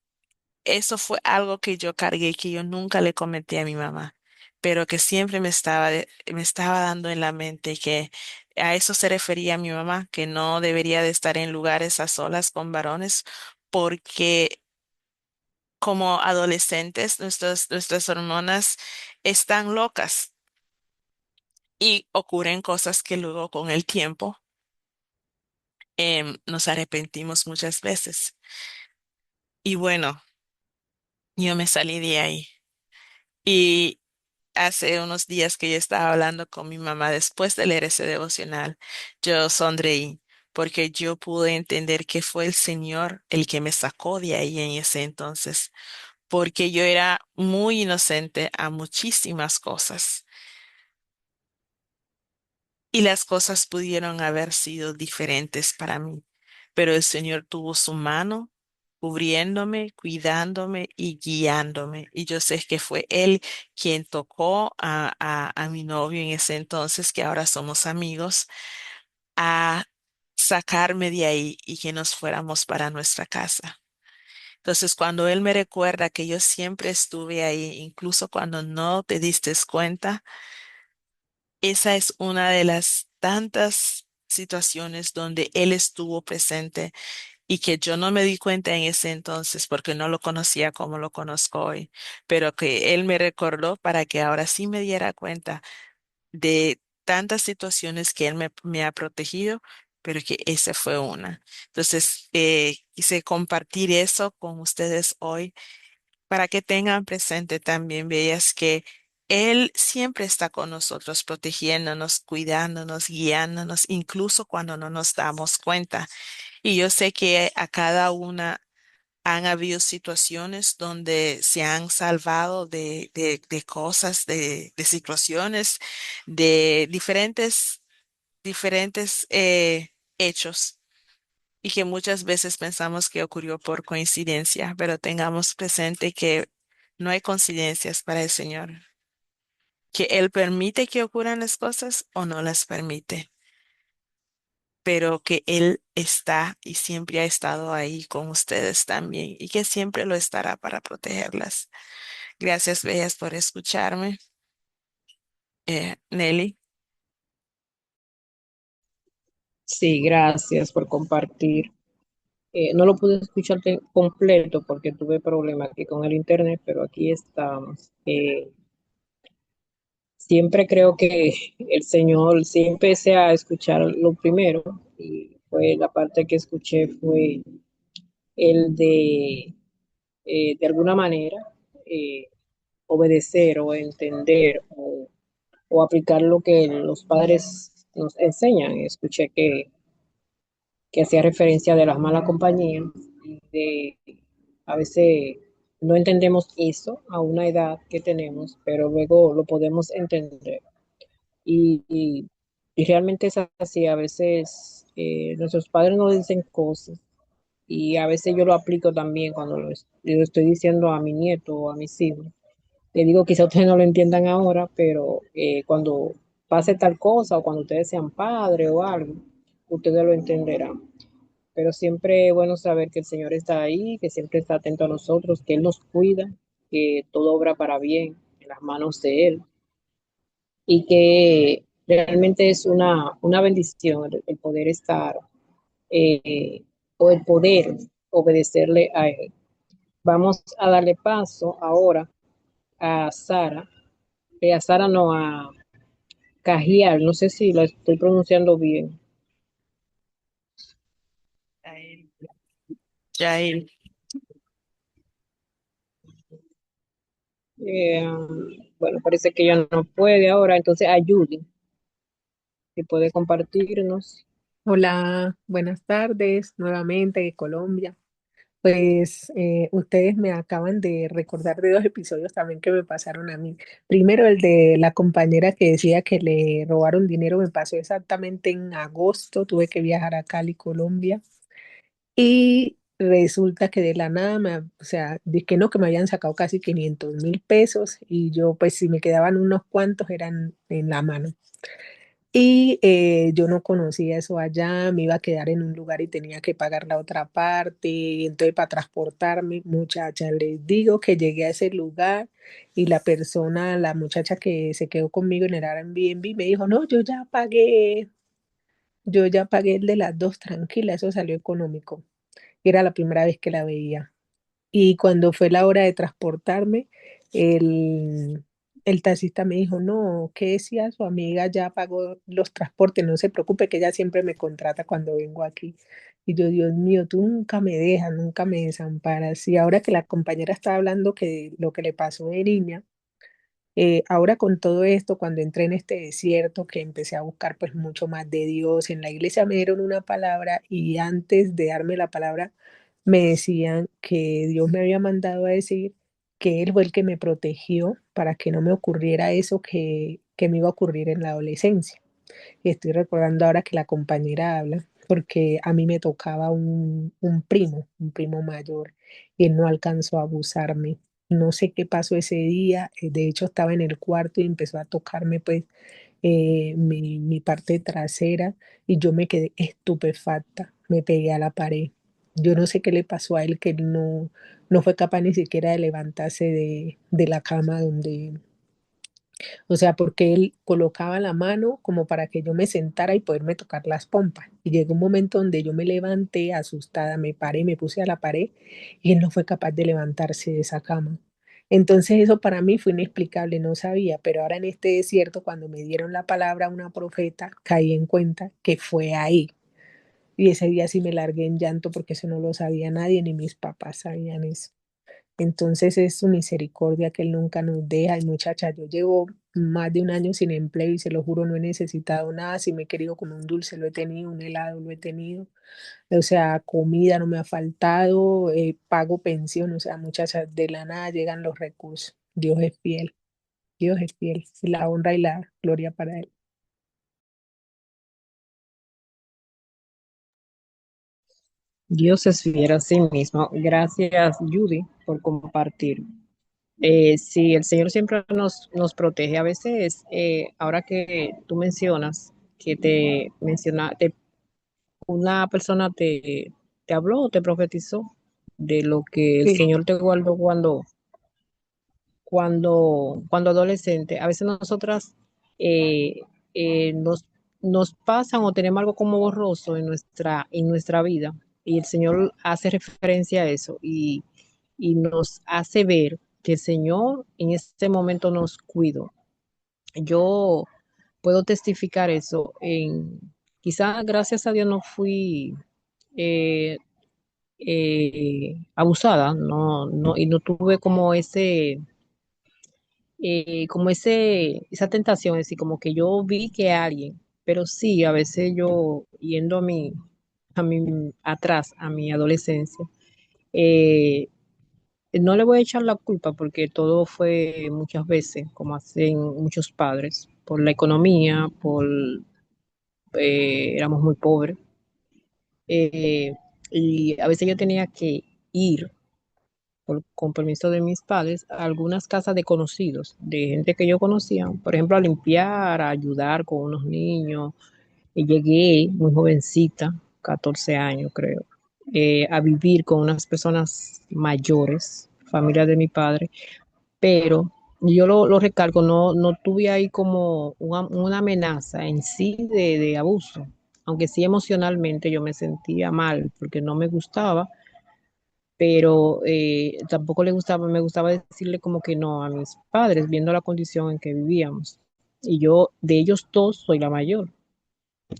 eso fue algo que yo cargué, que yo nunca le comenté a mi mamá, pero que siempre me estaba dando en la mente que a eso se refería mi mamá, que no debería de estar en lugares a solas con varones, porque como adolescentes nuestras hormonas están locas y ocurren cosas que luego con el tiempo nos arrepentimos muchas veces. Y bueno, yo me salí de ahí. Y hace unos días que yo estaba hablando con mi mamá después de leer ese devocional, yo sonreí porque yo pude entender que fue el Señor el que me sacó de ahí en ese entonces, porque yo era muy inocente a muchísimas cosas y las cosas pudieron haber sido diferentes para mí, pero el Señor tuvo su mano cubriéndome, cuidándome y guiándome. Y yo sé que fue Él quien tocó a mi novio en ese entonces, que ahora somos amigos, a sacarme de ahí y que nos fuéramos para nuestra casa. Entonces, cuando Él me recuerda que yo siempre estuve ahí, incluso cuando no te diste cuenta, esa es una de las tantas situaciones donde Él estuvo presente y que yo no me di cuenta en ese entonces porque no lo conocía como lo conozco hoy, pero que Él me recordó para que ahora sí me diera cuenta de tantas situaciones que Él me ha protegido, pero que esa fue una. Entonces, quise compartir eso con ustedes hoy para que tengan presente también, bellas, que Él siempre está con nosotros, protegiéndonos, cuidándonos, guiándonos, incluso cuando no nos damos cuenta. Y yo sé que a cada una han habido situaciones donde se han salvado de cosas, de situaciones, de diferentes hechos y que muchas veces pensamos que ocurrió por coincidencia, pero tengamos presente que no hay coincidencias para el Señor, que Él permite que ocurran las cosas o no las permite, pero que Él está y siempre ha estado ahí con ustedes también y que siempre lo estará para protegerlas. Gracias, bellas, por escucharme. Nelly. Sí, gracias por compartir. No lo pude escuchar completo porque tuve problemas aquí con el internet, pero aquí estamos. Siempre creo que el Señor, siempre empecé a escuchar lo primero y fue la parte que escuché fue el de alguna manera, eh, obedecer o entender o aplicar lo que los padres nos enseñan. Escuché que hacía referencia de las malas compañías y de a veces no entendemos eso a una edad que tenemos, pero luego lo podemos entender. Y realmente es así, a veces nuestros padres nos dicen cosas y a veces yo lo aplico también cuando lo estoy diciendo a mi nieto o a mis hijos. Le digo, quizá ustedes no lo entiendan ahora, pero cuando pase tal cosa o cuando ustedes sean padres o algo, ustedes lo entenderán. Pero siempre es bueno saber que el Señor está ahí, que siempre está atento a nosotros, que Él nos cuida, que todo obra para bien en las manos de Él y que realmente es una bendición el poder estar o el poder obedecerle a Él. Vamos a darle paso ahora a Sara, a Sara no, a Cajial, no sé si la estoy pronunciando bien. Yael. Yael. Eh, bueno, parece que ella no puede ahora, entonces a Judy, que puede compartirnos. Hola, buenas tardes nuevamente de Colombia. Pues ustedes me acaban de recordar de dos episodios también que me pasaron a mí. Primero el de la compañera que decía que le robaron dinero, me pasó exactamente en agosto, tuve que viajar a Cali, Colombia, y resulta que de la nada, o sea, de que no, que me habían sacado casi 500.000 pesos y yo pues si me quedaban unos cuantos eran en la mano. Y yo no conocía eso allá, me iba a quedar en un lugar y tenía que pagar la otra parte. Y entonces, para transportarme, muchacha, les digo que llegué a ese lugar y la muchacha que se quedó conmigo en el Airbnb, me dijo, no, yo ya pagué el de las dos, tranquila, eso salió económico. Y era la primera vez que la veía. Y cuando fue la hora de transportarme, el, el taxista me dijo, no, ¿qué decía? Su amiga ya pagó los transportes, no se preocupe, que ella siempre me contrata cuando vengo aquí. Y yo, Dios mío, tú nunca me dejas, nunca me desamparas. Y ahora que la compañera está hablando que lo que le pasó de niña, ahora con todo esto, cuando entré en este desierto, que empecé a buscar pues mucho más de Dios, en la iglesia me dieron una palabra y antes de darme la palabra me decían que Dios me había mandado a decir que Él fue el que me protegió para que no me ocurriera eso que me iba a ocurrir en la adolescencia. Y estoy recordando ahora que la compañera habla, porque a mí me tocaba un primo mayor, y él no alcanzó a abusarme. No sé qué pasó ese día, de hecho estaba en el cuarto y empezó a tocarme pues mi parte trasera y yo me quedé estupefacta, me pegué a la pared. Yo no sé qué le pasó a él, que él no fue capaz ni siquiera de levantarse de la cama donde, o sea, porque él colocaba la mano como para que yo me sentara y poderme tocar las pompas. Y llegó un momento donde yo me levanté asustada, me paré, me puse a la pared y él no fue capaz de levantarse de esa cama. Entonces eso para mí fue inexplicable, no sabía, pero ahora en este desierto, cuando me dieron la palabra una profeta, caí en cuenta que fue ahí. Y ese día sí me largué en llanto porque eso no lo sabía nadie, ni mis papás sabían eso. Entonces es su misericordia que Él nunca nos deja. Y muchacha, yo llevo más de un año sin empleo y se lo juro, no he necesitado nada. Si me he querido comer un dulce, lo he tenido, un helado, lo he tenido. O sea, comida no me ha faltado, pago pensión, o sea, muchacha, de la nada llegan los recursos. Dios es fiel. Y la honra y la gloria para Él. Dios es fiel a sí mismo. Gracias, Judy, por compartir. Sí, el Señor siempre nos protege. A veces, ahora que tú mencionas que una persona te habló, te profetizó de lo que el Sí, Señor te guardó cuando adolescente. A veces nosotras eh, nos pasan o tenemos algo como borroso en nuestra vida y el Señor hace referencia a eso y nos hace ver que el Señor en este momento nos cuidó. Yo puedo testificar eso. Quizá gracias a Dios no fui eh, abusada, no, no, y no tuve esa tentación, es decir, como que yo vi que alguien, pero sí, a veces yo yendo a mi atrás, a mi adolescencia, eh, no le voy a echar la culpa porque todo fue muchas veces, como hacen muchos padres, por la economía, éramos muy pobres, eh, y a veces yo tenía que ir con permiso de mis padres, a algunas casas de conocidos, de gente que yo conocía, por ejemplo, a limpiar, a ayudar con unos niños. Y llegué muy jovencita, 14 años creo, a vivir con unas personas mayores, familia de mi padre, pero yo lo recalco, no tuve ahí como una amenaza en sí de abuso, aunque sí emocionalmente yo me sentía mal porque no me gustaba, pero tampoco me gustaba decirle como que no a mis padres, viendo la condición en que vivíamos. Y yo, de ellos dos, soy la mayor.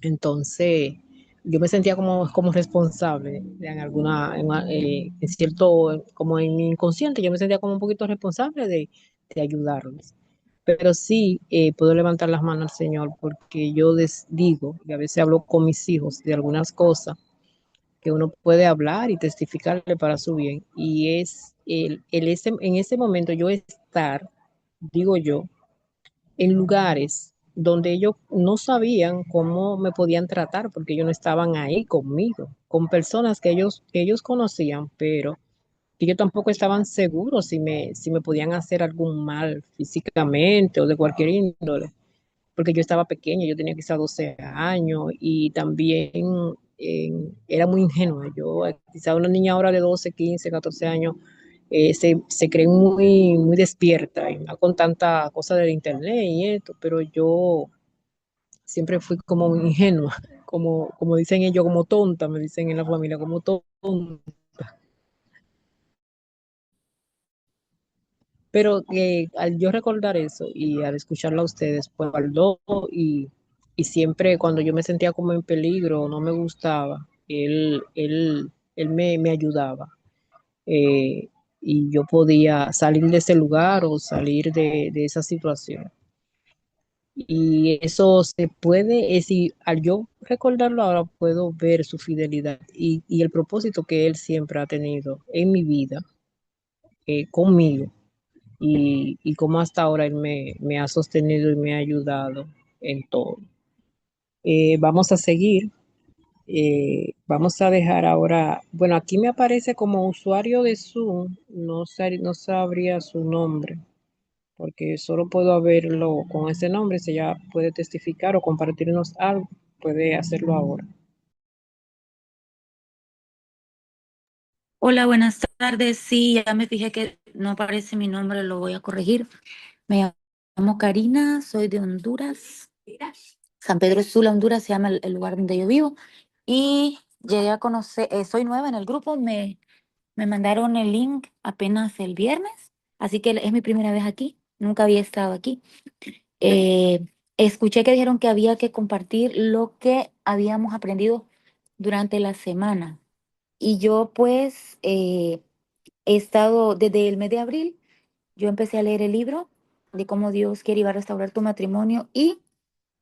Entonces, yo me sentía como responsable en cierto, como en mi inconsciente, yo me sentía como un poquito responsable de ayudarles. Pero sí puedo levantar las manos al Señor porque yo les digo, y a veces hablo con mis hijos de algunas cosas que uno puede hablar y testificarle para su bien. Y es en ese momento yo estar, digo yo, en lugares donde ellos no sabían cómo me podían tratar porque ellos no estaban ahí conmigo, con personas que ellos conocían, pero que ellos tampoco estaban seguros si me podían hacer algún mal físicamente o de cualquier índole, porque yo estaba pequeña, yo tenía quizá 12 años y también era muy ingenua. Yo, quizá una niña ahora de 12 15 14 años, se cree muy despierta y más con tanta cosa del internet y esto, pero yo siempre fui como muy ingenua, como dicen ellos, como tonta, me dicen en la familia, como tonta. Pero al yo recordar eso y al escucharla a ustedes, pues guardó y siempre cuando yo me sentía como en peligro, no me gustaba, él me ayudaba. Y yo podía salir de ese lugar o salir de esa situación. Y eso se puede, es decir, al yo recordarlo ahora puedo ver su fidelidad y el propósito que él siempre ha tenido en mi vida, conmigo y cómo hasta ahora él me ha sostenido y me ha ayudado en todo. Vamos a seguir. Vamos a dejar ahora, bueno, aquí me aparece como usuario de Zoom, no sabría su nombre, porque solo puedo verlo con ese nombre. Si ella puede testificar o compartirnos algo, puede hacerlo ahora. Hola, buenas tardes. Sí, ya me fijé que no aparece mi nombre, lo voy a corregir. Me llamo Karina, soy de Honduras. San Pedro Sula, Honduras, se llama el lugar donde yo vivo. Y llegué a conocer, soy nueva en el grupo, me mandaron el link apenas el viernes, así que es mi primera vez aquí, nunca había estado aquí. Escuché que dijeron que había que compartir lo que habíamos aprendido durante la semana. Y yo pues he estado desde el mes de abril, yo empecé a leer el libro de cómo Dios quiere iba a restaurar tu matrimonio y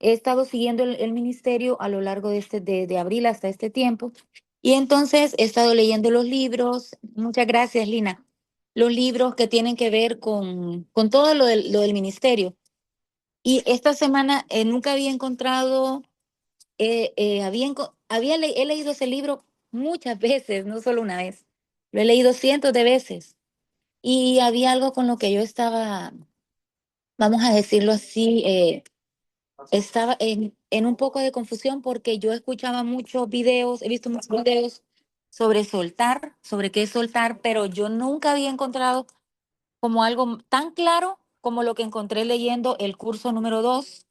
he estado siguiendo el ministerio a lo largo de abril hasta este tiempo. Y entonces he estado leyendo los libros, muchas gracias Lina, los libros que tienen que ver con todo lo del ministerio. Y esta semana nunca había encontrado, he leído ese libro muchas veces, no solo una vez, lo he leído cientos de veces. Y había algo con lo que yo estaba, vamos a decirlo así, estaba en un poco de confusión porque yo escuchaba muchos videos, he visto muchos videos sobre soltar, sobre qué es soltar, pero yo nunca había encontrado como algo tan claro como lo que encontré leyendo el curso número 2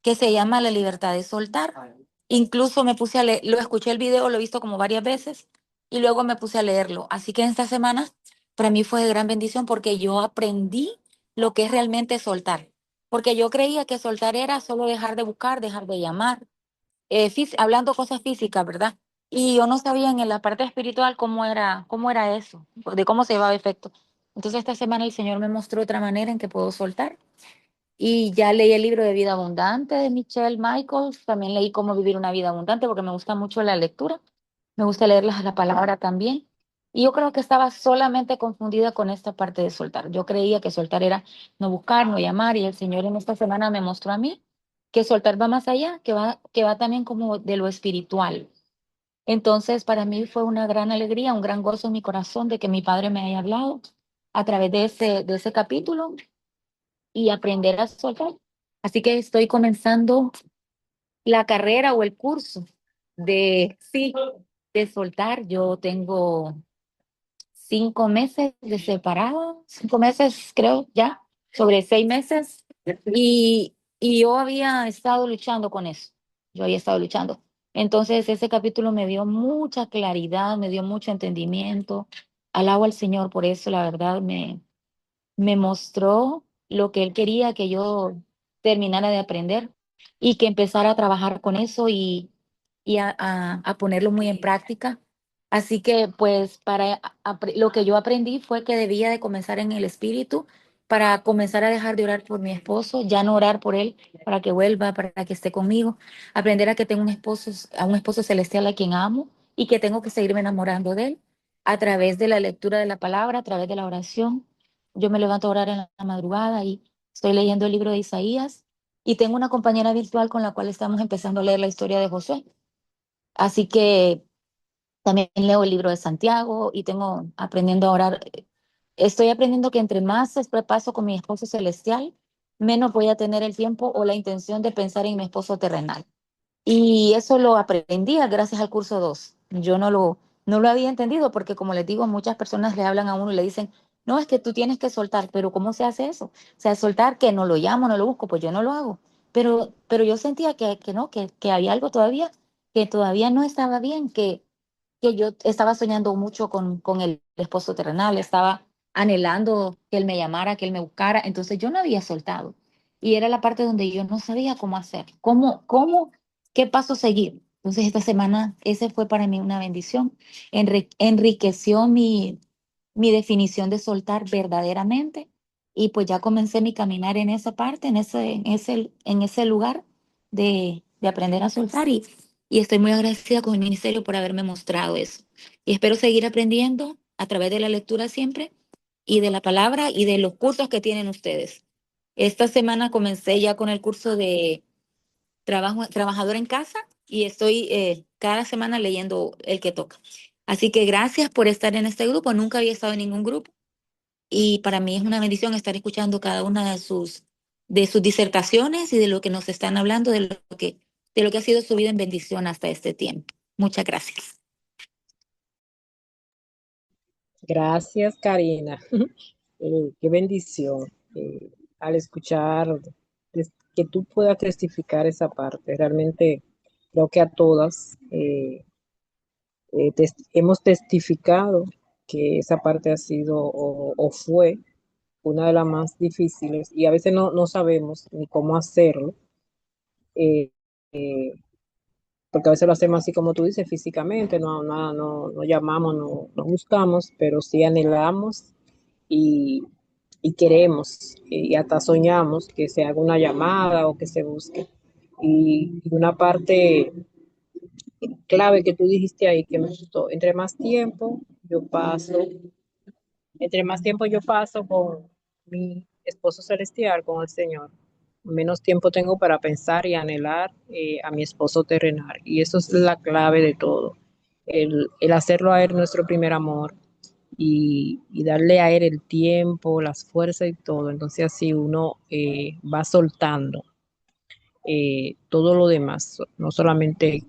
que se llama La libertad de soltar. Incluso me puse a leer, lo escuché el video, lo he visto como varias veces y luego me puse a leerlo. Así que en esta semana para mí fue de gran bendición porque yo aprendí lo que es realmente soltar. Porque yo creía que soltar era solo dejar de buscar, dejar de llamar, hablando cosas físicas, ¿verdad? Y yo no sabía en la parte espiritual cómo era eso, de cómo se llevaba efecto. Entonces esta semana el Señor me mostró otra manera en que puedo soltar y ya leí el libro de Vida Abundante de Michelle Michaels. También leí Cómo vivir una vida abundante porque me gusta mucho la lectura. Me gusta leer la palabra también. Y yo creo que estaba solamente confundida con esta parte de soltar. Yo creía que soltar era no buscar, no llamar. Y el Señor en esta semana me mostró a mí que soltar va más allá, que va también como de lo espiritual. Entonces, para mí fue una gran alegría, un gran gozo en mi corazón de que mi padre me haya hablado a través de ese capítulo y aprender a soltar. Así que estoy comenzando la carrera o el curso sí, de soltar. Yo tengo 5 meses de separado, 5 meses creo ya, sobre 6 meses. Y yo había estado luchando con eso. Yo había estado luchando. Entonces ese capítulo me dio mucha claridad, me dio mucho entendimiento. Alabo al Señor por eso, la verdad me mostró lo que él quería que yo terminara de aprender y que empezara a trabajar con eso y a ponerlo muy en práctica. Así que pues lo que yo aprendí fue que debía de comenzar en el espíritu para comenzar a dejar de orar por mi esposo, ya no orar por él para que vuelva, para que esté conmigo, aprender a que tengo a un esposo celestial a quien amo y que tengo que seguirme enamorando de él a través de la lectura de la palabra, a través de la oración. Yo me levanto a orar en la madrugada y estoy leyendo el libro de Isaías y tengo una compañera virtual con la cual estamos empezando a leer la historia de Josué. Así que también leo el libro de Santiago y tengo aprendiendo a orar. Estoy aprendiendo que entre más paso con mi esposo celestial, menos voy a tener el tiempo o la intención de pensar en mi esposo terrenal. Y eso lo aprendí gracias al curso 2. Yo no lo había entendido porque, como les digo, muchas personas le hablan a uno y le dicen, no, es que tú tienes que soltar, pero ¿cómo se hace eso? O sea, soltar que no lo llamo, no lo busco, pues yo no lo hago. Pero yo sentía que no, que había algo todavía, que todavía no estaba bien, que yo estaba soñando mucho con el esposo terrenal, estaba anhelando que él me llamara, que él me buscara, entonces yo no había soltado. Y era la parte donde yo no sabía cómo hacer, qué paso seguir. Entonces esta semana ese fue para mí una bendición. Enriqueció mi definición de soltar verdaderamente y pues ya comencé mi caminar en esa parte, en ese lugar de aprender a soltar y estoy muy agradecida con el ministerio por haberme mostrado eso. Y espero seguir aprendiendo a través de la lectura siempre y de la palabra y de los cursos que tienen ustedes. Esta semana comencé ya con el curso de trabajador en casa y estoy cada semana leyendo el que toca. Así que gracias por estar en este grupo. Nunca había estado en ningún grupo y para mí es una bendición estar escuchando cada una de sus disertaciones y de lo que nos están hablando, de lo que ha sido su vida en bendición hasta este tiempo. Muchas gracias. Gracias, Karina. Qué bendición al escuchar que tú puedas testificar esa parte. Realmente creo que a todas hemos testificado que esa parte ha sido o fue una de las más difíciles y a veces no sabemos ni cómo hacerlo, eh, eh, porque a veces lo hacemos así como tú dices, físicamente, no llamamos, no buscamos, pero sí anhelamos y, y queremos y hasta soñamos que se haga una llamada o que se busque. Y una parte clave que tú dijiste ahí que me gustó, entre más tiempo yo paso con mi esposo celestial, con el Señor, menos tiempo tengo para pensar y anhelar a mi esposo terrenal. Y eso es la clave de todo, el hacerlo a Él nuestro primer amor y darle a Él el tiempo, las fuerzas y todo. Entonces así uno va soltando todo lo demás, no solamente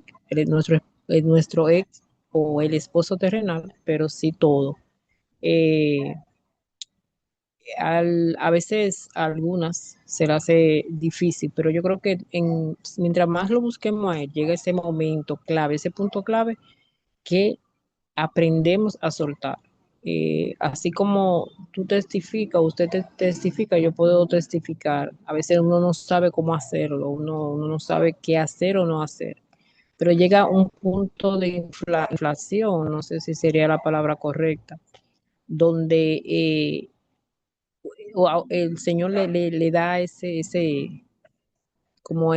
nuestro ex o el esposo terrenal, pero sí todo. Eh, a veces a algunas se le hace difícil, pero yo creo que mientras más lo busquemos a él, llega ese momento clave, ese punto clave que aprendemos a soltar. Así como tú testificas, testifica, yo puedo testificar. A veces uno no sabe cómo hacerlo, uno no sabe qué hacer o no hacer, pero llega un punto de inflación, no sé si sería la palabra correcta, donde el Señor le da como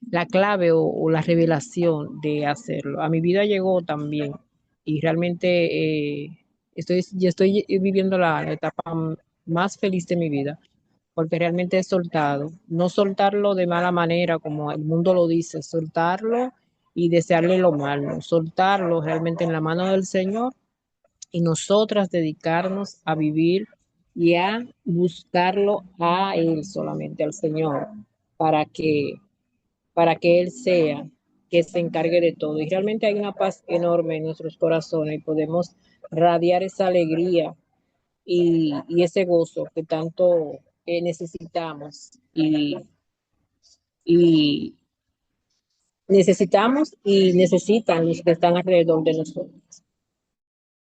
la clave o la revelación de hacerlo. A mi vida llegó también y realmente yo estoy viviendo la etapa más feliz de mi vida porque realmente he soltado, no soltarlo de mala manera como el mundo lo dice, soltarlo y desearle lo malo, soltarlo realmente en la mano del Señor y nosotras dedicarnos a vivir y a buscarlo a Él solamente, al Señor, para que, para que Él sea que se encargue de todo. Y realmente hay una paz enorme en nuestros corazones y podemos radiar esa alegría y ese gozo que tanto necesitamos y necesitamos y necesitan los que están alrededor de nosotros.